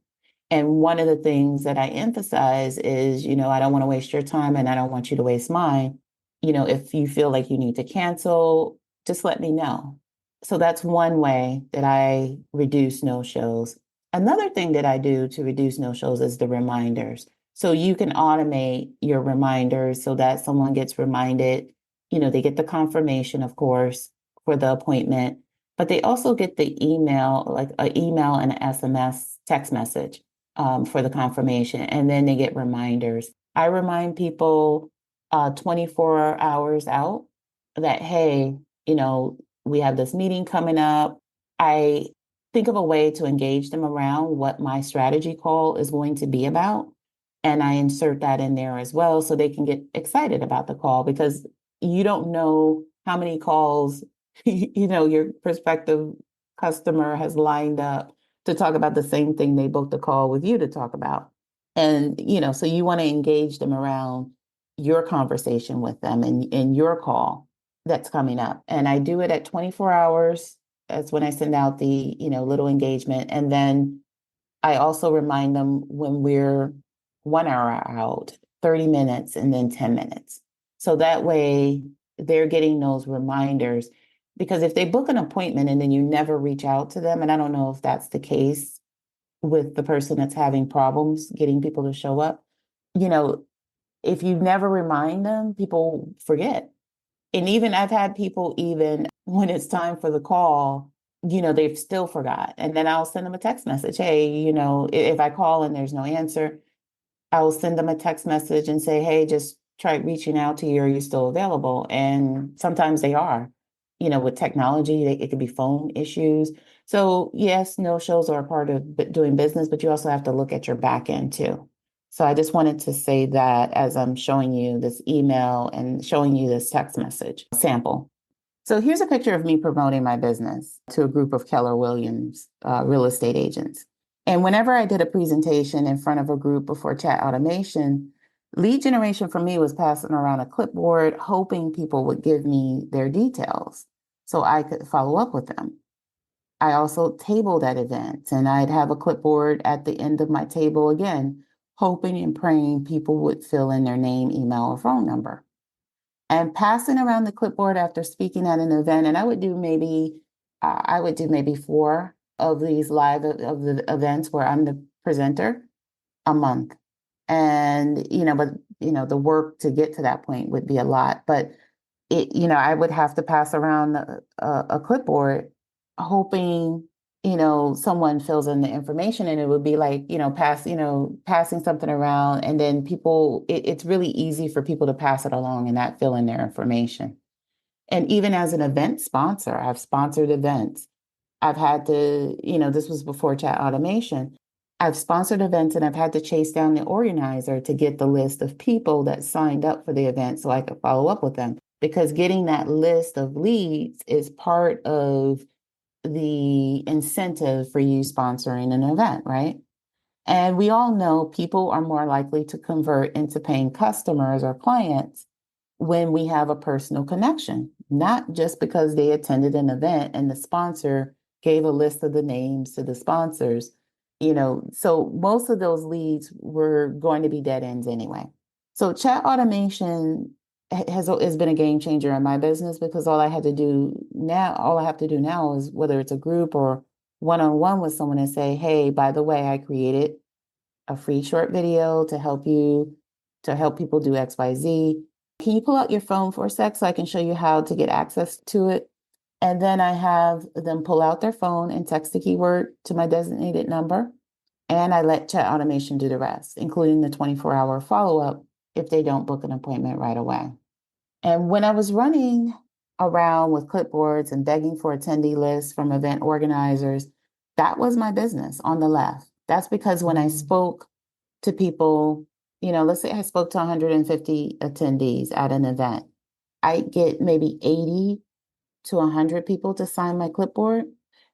And one of the things that I emphasize is, I don't want to waste your time and I don't want you to waste mine. If you feel like you need to cancel, just let me know. So that's one way that I reduce no-shows. Another thing that I do to reduce no-shows is the reminders. So you can automate your reminders so that someone gets reminded They get the confirmation, of course, for the appointment, but they also get the email, like an email and an SMS text message for the confirmation. And then they get reminders. I remind people 24 hours out that, hey, we have this meeting coming up. I think of a way to engage them around what my strategy call is going to be about. And I insert that in there as well so they can get excited about the call, because you don't know how many calls your prospective customer has lined up to talk about the same thing they booked a call with you to talk about. And so you want to engage them around your conversation with them and your call that's coming up. And I do it at 24 hours. That's when I send out the little engagement. And then I also remind them when we're 1 hour out, 30 minutes, and then 10 minutes. So that way they're getting those reminders. Because if they book an appointment and then you never reach out to them, and I don't know if that's the case with the person that's having problems getting people to show up, if you never remind them, people forget. And even I've had people, even when it's time for the call, they've still forgot. And then I'll send them a text message. Hey, if I call and there's no answer, I will send them a text message and say, hey, just try reaching out to you. Are you still available? And sometimes they are. With technology, it could be phone issues. So yes, no shows are a part of doing business, but you also have to look at your back end too. So I just wanted to say that as I'm showing you this email and showing you this text message sample. So here's a picture of me promoting my business to a group of Keller Williams real estate agents. And whenever I did a presentation in front of a group before chat automation, lead generation for me was passing around a clipboard, hoping people would give me their details so I could follow up with them. I also tabled at events, and I'd have a clipboard at the end of my table again, hoping and praying people would fill in their name, email, or phone number. And passing around the clipboard after speaking at an event, and I would do maybe 4 of these live of the events where I'm the presenter a month. And but the work to get to that point would be a lot. But I would have to pass around a clipboard, hoping someone fills in the information, and it would be like passing something around, and then it's really easy for people to pass it along and not fill in their information. And even as an event sponsor, I've sponsored events. I've had to, this was before chat automation. I've sponsored events and I've had to chase down the organizer to get the list of people that signed up for the event so I could follow up with them. Because getting that list of leads is part of the incentive for you sponsoring an event, right? And we all know people are more likely to convert into paying customers or clients when we have a personal connection, not just because they attended an event and the sponsor gave a list of the names to the sponsors. So most of those leads were going to be dead ends anyway. So chat automation has been a game changer in my business, because all I have to do now is, whether it's a group or one-on-one with someone, and say, hey, by the way, I created a free short video to help people do XYZ. Can you pull out your phone for a sec so I can show you how to get access to it? And then I have them pull out their phone and text the keyword to my designated number. And I let chat automation do the rest, including the 24-hour follow-up if they don't book an appointment right away. And when I was running around with clipboards and begging for attendee lists from event organizers, that was my business on the left. That's because when I spoke to people, let's say I spoke to 150 attendees at an event, I get maybe 80 to 100 people to sign my clipboard.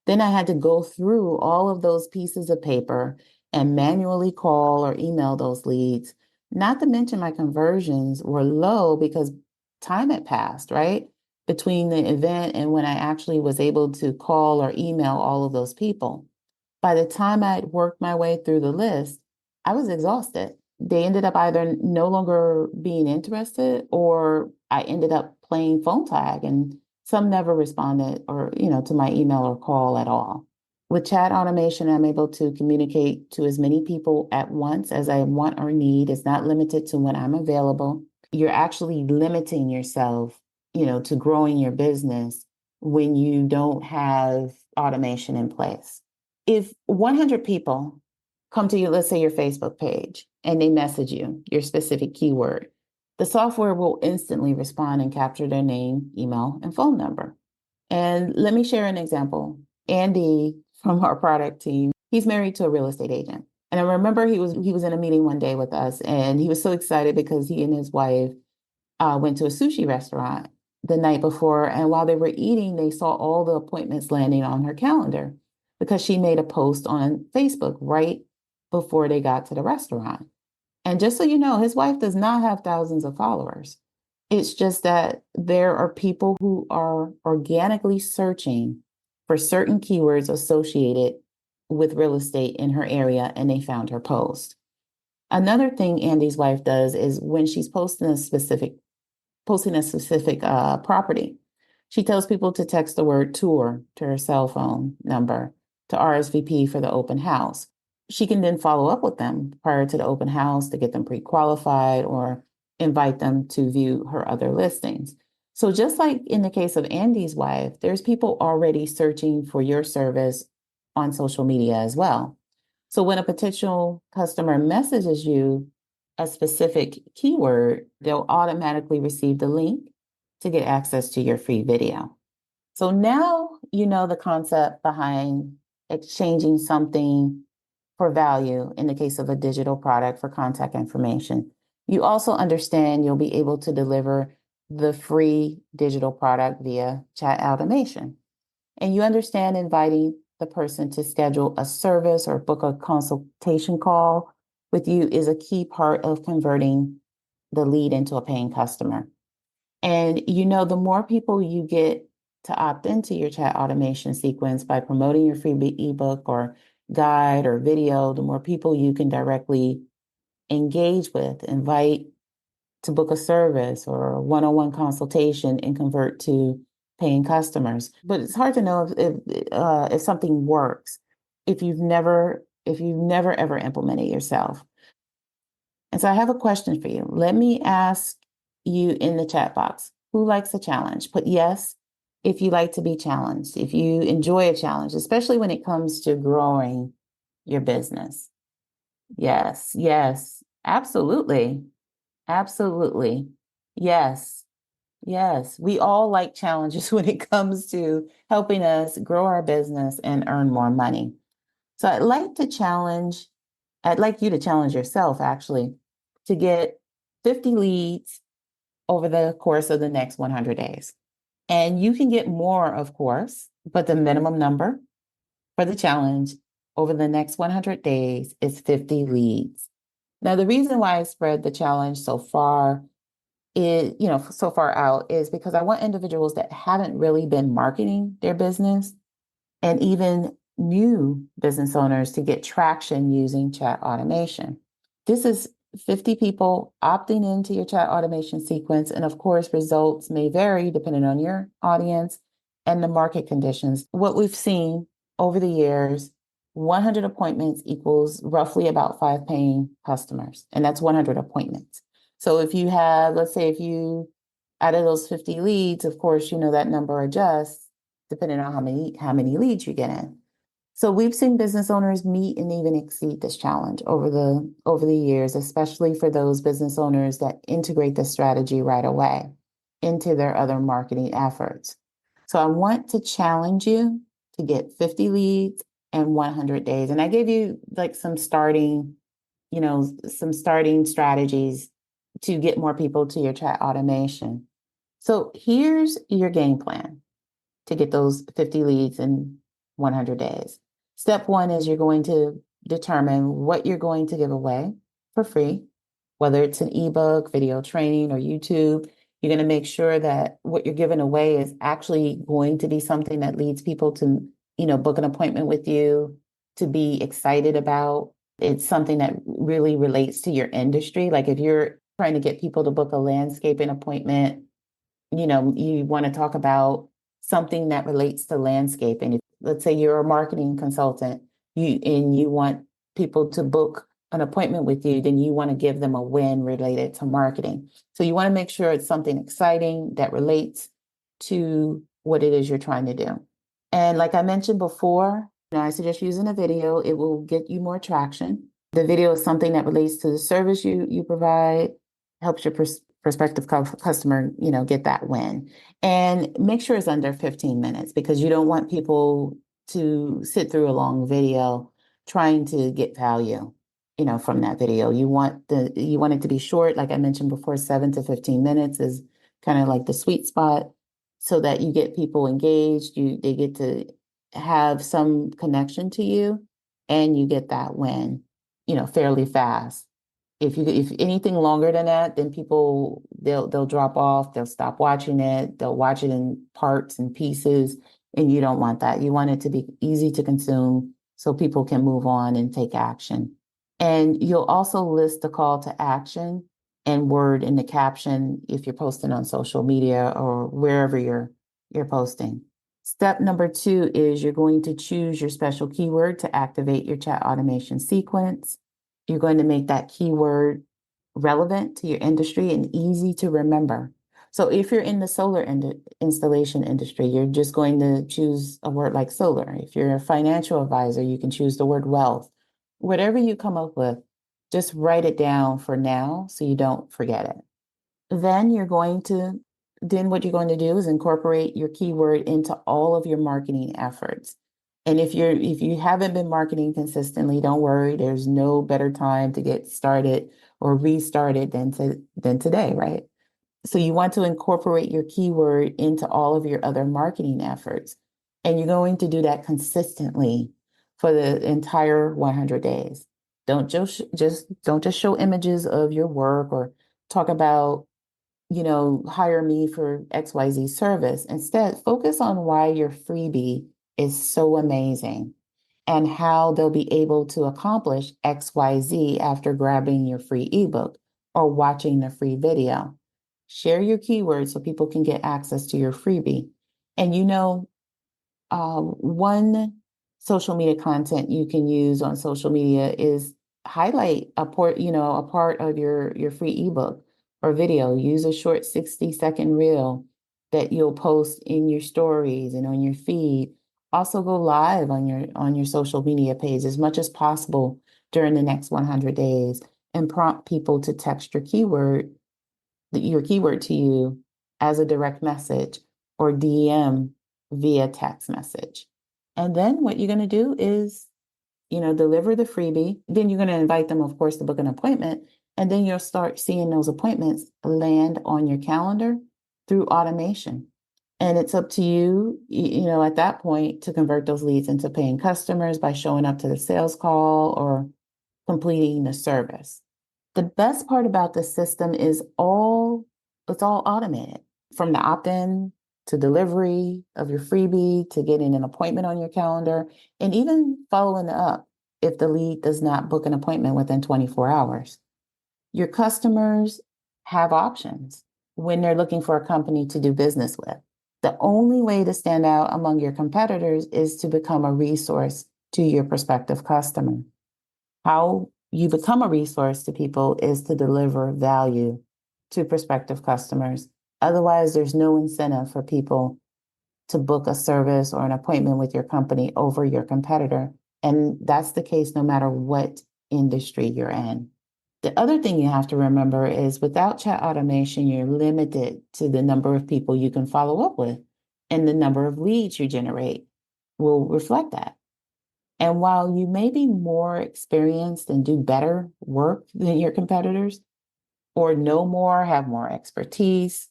Then I had to go through all of those pieces of paper and manually call or email those leads. Not to mention my conversions were low because time had passed, right? Between the event and when I actually was able to call or email all of those people. By the time I'd worked my way through the list, I was exhausted. They ended up either no longer being interested, or I ended up playing phone tag, and some never responded to my email or call at all. With chat automation, I'm able to communicate to as many people at once as I want or need. It's not limited to when I'm available. You're actually limiting yourself to growing your business when you don't have automation in place. If 100 people come to you, let's say your Facebook page, and they message you your specific keyword, the software will instantly respond and capture their name, email, and phone number. And let me share an example. Andy from our product team, he's married to a real estate agent. And I remember he was in a meeting one day with us, and he was so excited because he and his wife went to a sushi restaurant the night before. And while they were eating, they saw all the appointments landing on her calendar because she made a post on Facebook right before they got to the restaurant. And just so you know, his wife does not have thousands of followers. It's just that there are people who are organically searching for certain keywords associated with real estate in her area, and they found her post. Another thing Andy's wife does is when she's posting a specific property, she tells people to text the word tour to her cell phone number to RSVP for the open house. She can then follow up with them prior to the open house to get them pre-qualified or invite them to view her other listings. So just like in the case of Andy's wife, there's people already searching for your service on social media as well. So when a potential customer messages you a specific keyword, they'll automatically receive the link to get access to your free video. So now you know the concept behind exchanging something for value in the case of a digital product for contact information. You also understand you'll be able to deliver the free digital product via chat automation. And you understand inviting the person to schedule a service or book a consultation call with you is a key part of converting the lead into a paying customer. And the more people you get to opt into your chat automation sequence by promoting your free ebook or guide or video, the more people you can directly engage with, invite to book a service or a one-on-one consultation and convert to paying customers. But it's hard to know if something works if you've never ever implemented yourself. And so I have a question for you. Let me ask you in the chat box, who likes a challenge? Put yes if you like to be challenged, if you enjoy a challenge, especially when it comes to growing your business. Yes, yes, absolutely. Absolutely. Yes. Yes. We all like challenges when it comes to helping us grow our business and earn more money. So I'd like you to challenge yourself actually to get 50 leads over the course of the next 100 days. And you can get more, of course, but the minimum number for the challenge over the next 100 days is 50 leads. Now, the reason why I spread the challenge so far out is because I want individuals that haven't really been marketing their business and even new business owners to get traction using chat automation. This is 50 people opting into your chat automation sequence. And of course, results may vary depending on your audience and the market conditions. What we've seen over the years, 100 appointments equals roughly about 5 paying customers, and that's 100 appointments. So if you have, let's say, if you out of those 50 leads, of course, that number adjusts depending on how many leads you get in. So we've seen business owners meet and even exceed this challenge over the years, especially for those business owners that integrate the strategy right away into their other marketing efforts. So I want to challenge you to get 50 leads in 100 days. And I gave you like some starting strategies to get more people to your chat automation. So here's your game plan to get those 50 leads in 100 days. Step one is you're going to determine what you're going to give away for free, whether it's an ebook, video training, or YouTube. You're going to make sure that what you're giving away is actually going to be something that leads people to, book an appointment with you, to be excited about. It's something that really relates to your industry. Like if you're trying to get people to book a landscaping appointment, you want to talk about something that relates to landscaping. Let's say you're a marketing consultant, you want people to book an appointment with you, then you want to give them a win related to marketing. So you want to make sure it's something exciting that relates to what it is you're trying to do. And like I mentioned before, I suggest using a video. It will get you more traction. The video is something that relates to the service you provide, helps your prospective customer, get that win. And make sure it's under 15 minutes because you don't want people to sit through a long video trying to get value, from that video. You want it to be short, like I mentioned before, 7 to 15 minutes is kind of like the sweet spot so that you get people engaged, they get to have some connection to you and you get that win, fairly fast. If anything longer than that, then people they'll drop off, they'll stop watching it, they'll watch it in parts and pieces, and you don't want that. You want it to be easy to consume so people can move on and take action. And you'll also list the call to action and word in the caption if you're posting on social media or wherever you're posting. Step number 2 is you're going to choose your special keyword to activate your chat automation sequence. You're going to make that keyword relevant to your industry and easy to remember. So if you're in the solar installation industry, you're just going to choose a word like solar. If you're a financial advisor, you can choose the word wealth. Whatever you come up with, just write it down for now so you don't forget it. Then what you're going to do is incorporate your keyword into all of your marketing efforts. And if you haven't been marketing consistently, don't worry, there's no better time to get started or restarted than today, right? So you want to incorporate your keyword into all of your other marketing efforts. And you're going to do that consistently for the entire 100 days. Don't just show images of your work or talk about, hire me for XYZ service. Instead, focus on why your freebie is so amazing and how they'll be able to accomplish XYZ after grabbing your free ebook or watching the free video. Share your keywords so people can get access to your freebie. And one social media content you can use on social media is highlight a part of your free ebook or video. Use a short 60-second reel that you'll post in your stories and on your feed. Also go live on your social media page as much as possible during the next 100 days and prompt people to text your keyword to you as a direct message or DM via text message. And then what you're going to do is, deliver the freebie. Then you're going to invite them, of course, to book an appointment. And then you'll start seeing those appointments land on your calendar through automation. And it's up to you, at that point to convert those leads into paying customers by showing up to the sales call or completing the service. The best part about the system is it's all automated, from the opt-in to delivery of your freebie to getting an appointment on your calendar and even following up if the lead does not book an appointment within 24 hours. Your customers have options when they're looking for a company to do business with. The only way to stand out among your competitors is to become a resource to your prospective customer. How you become a resource to people is to deliver value to prospective customers. Otherwise, there's no incentive for people to book a service or an appointment with your company over your competitor. And that's the case no matter what industry you're in. The other thing you have to remember is without chat automation, you're limited to the number of people you can follow up with, and the number of leads you generate will reflect that. And while you may be more experienced and do better work than your competitors, or know more, have more expertise,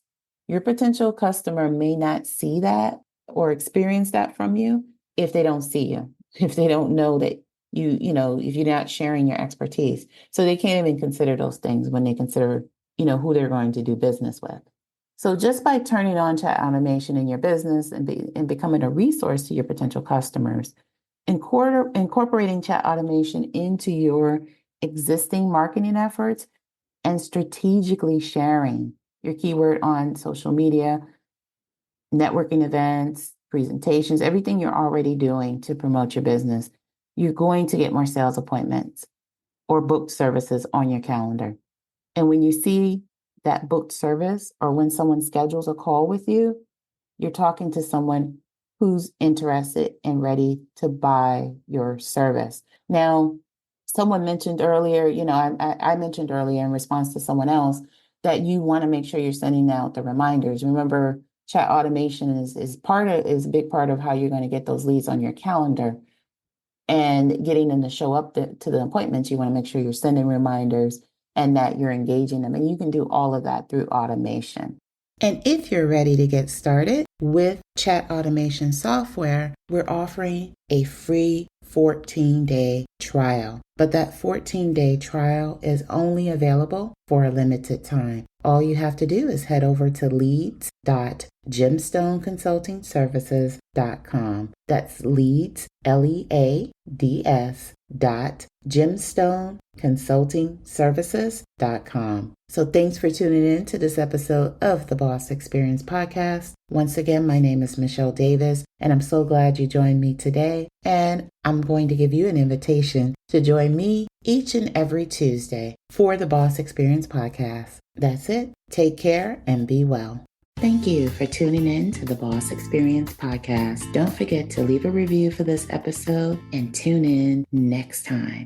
your potential customer may not see that or experience that from you if they don't see you, if they don't know that if you're not sharing your expertise. So they can't even consider those things when they consider, who they're going to do business with. So just by turning on chat automation in your business and becoming a resource to your potential customers, incorporating chat automation into your existing marketing efforts and strategically sharing your keyword on social media, networking events, presentations, everything you're already doing to promote your business, you're going to get more sales appointments. or booked services on your calendar. And when you see that booked service or when someone schedules a call with you, you're talking to someone who's interested and ready to buy your service. Now, someone mentioned earlier, I mentioned earlier in response to someone else that you want to make sure you're sending out the reminders. Remember, chat automation is a big part of how you're going to get those leads on your calendar and getting them to show up to the appointments. You want to make sure you're sending reminders and that you're engaging them. And you can do all of that through automation. And if you're ready to get started with chat automation software, we're offering a free 14-day trial. But that 14-day trial is only available for a limited time. All you have to do is head over to leads.gemstoneconsultingservices.com. That's leads, LEADS gemstoneconsultingservices.com. So thanks for tuning in to this episode of the Boss Experience Podcast. Once again, my name is Michele Davis, and I'm so glad you joined me today. And I'm going to give you an invitation to join me each and every Tuesday for the Boss Experience Podcast. That's it. Take care and be well. Thank you for tuning in to the Boss Experience Podcast. Don't forget to leave a review for this episode and tune in next time.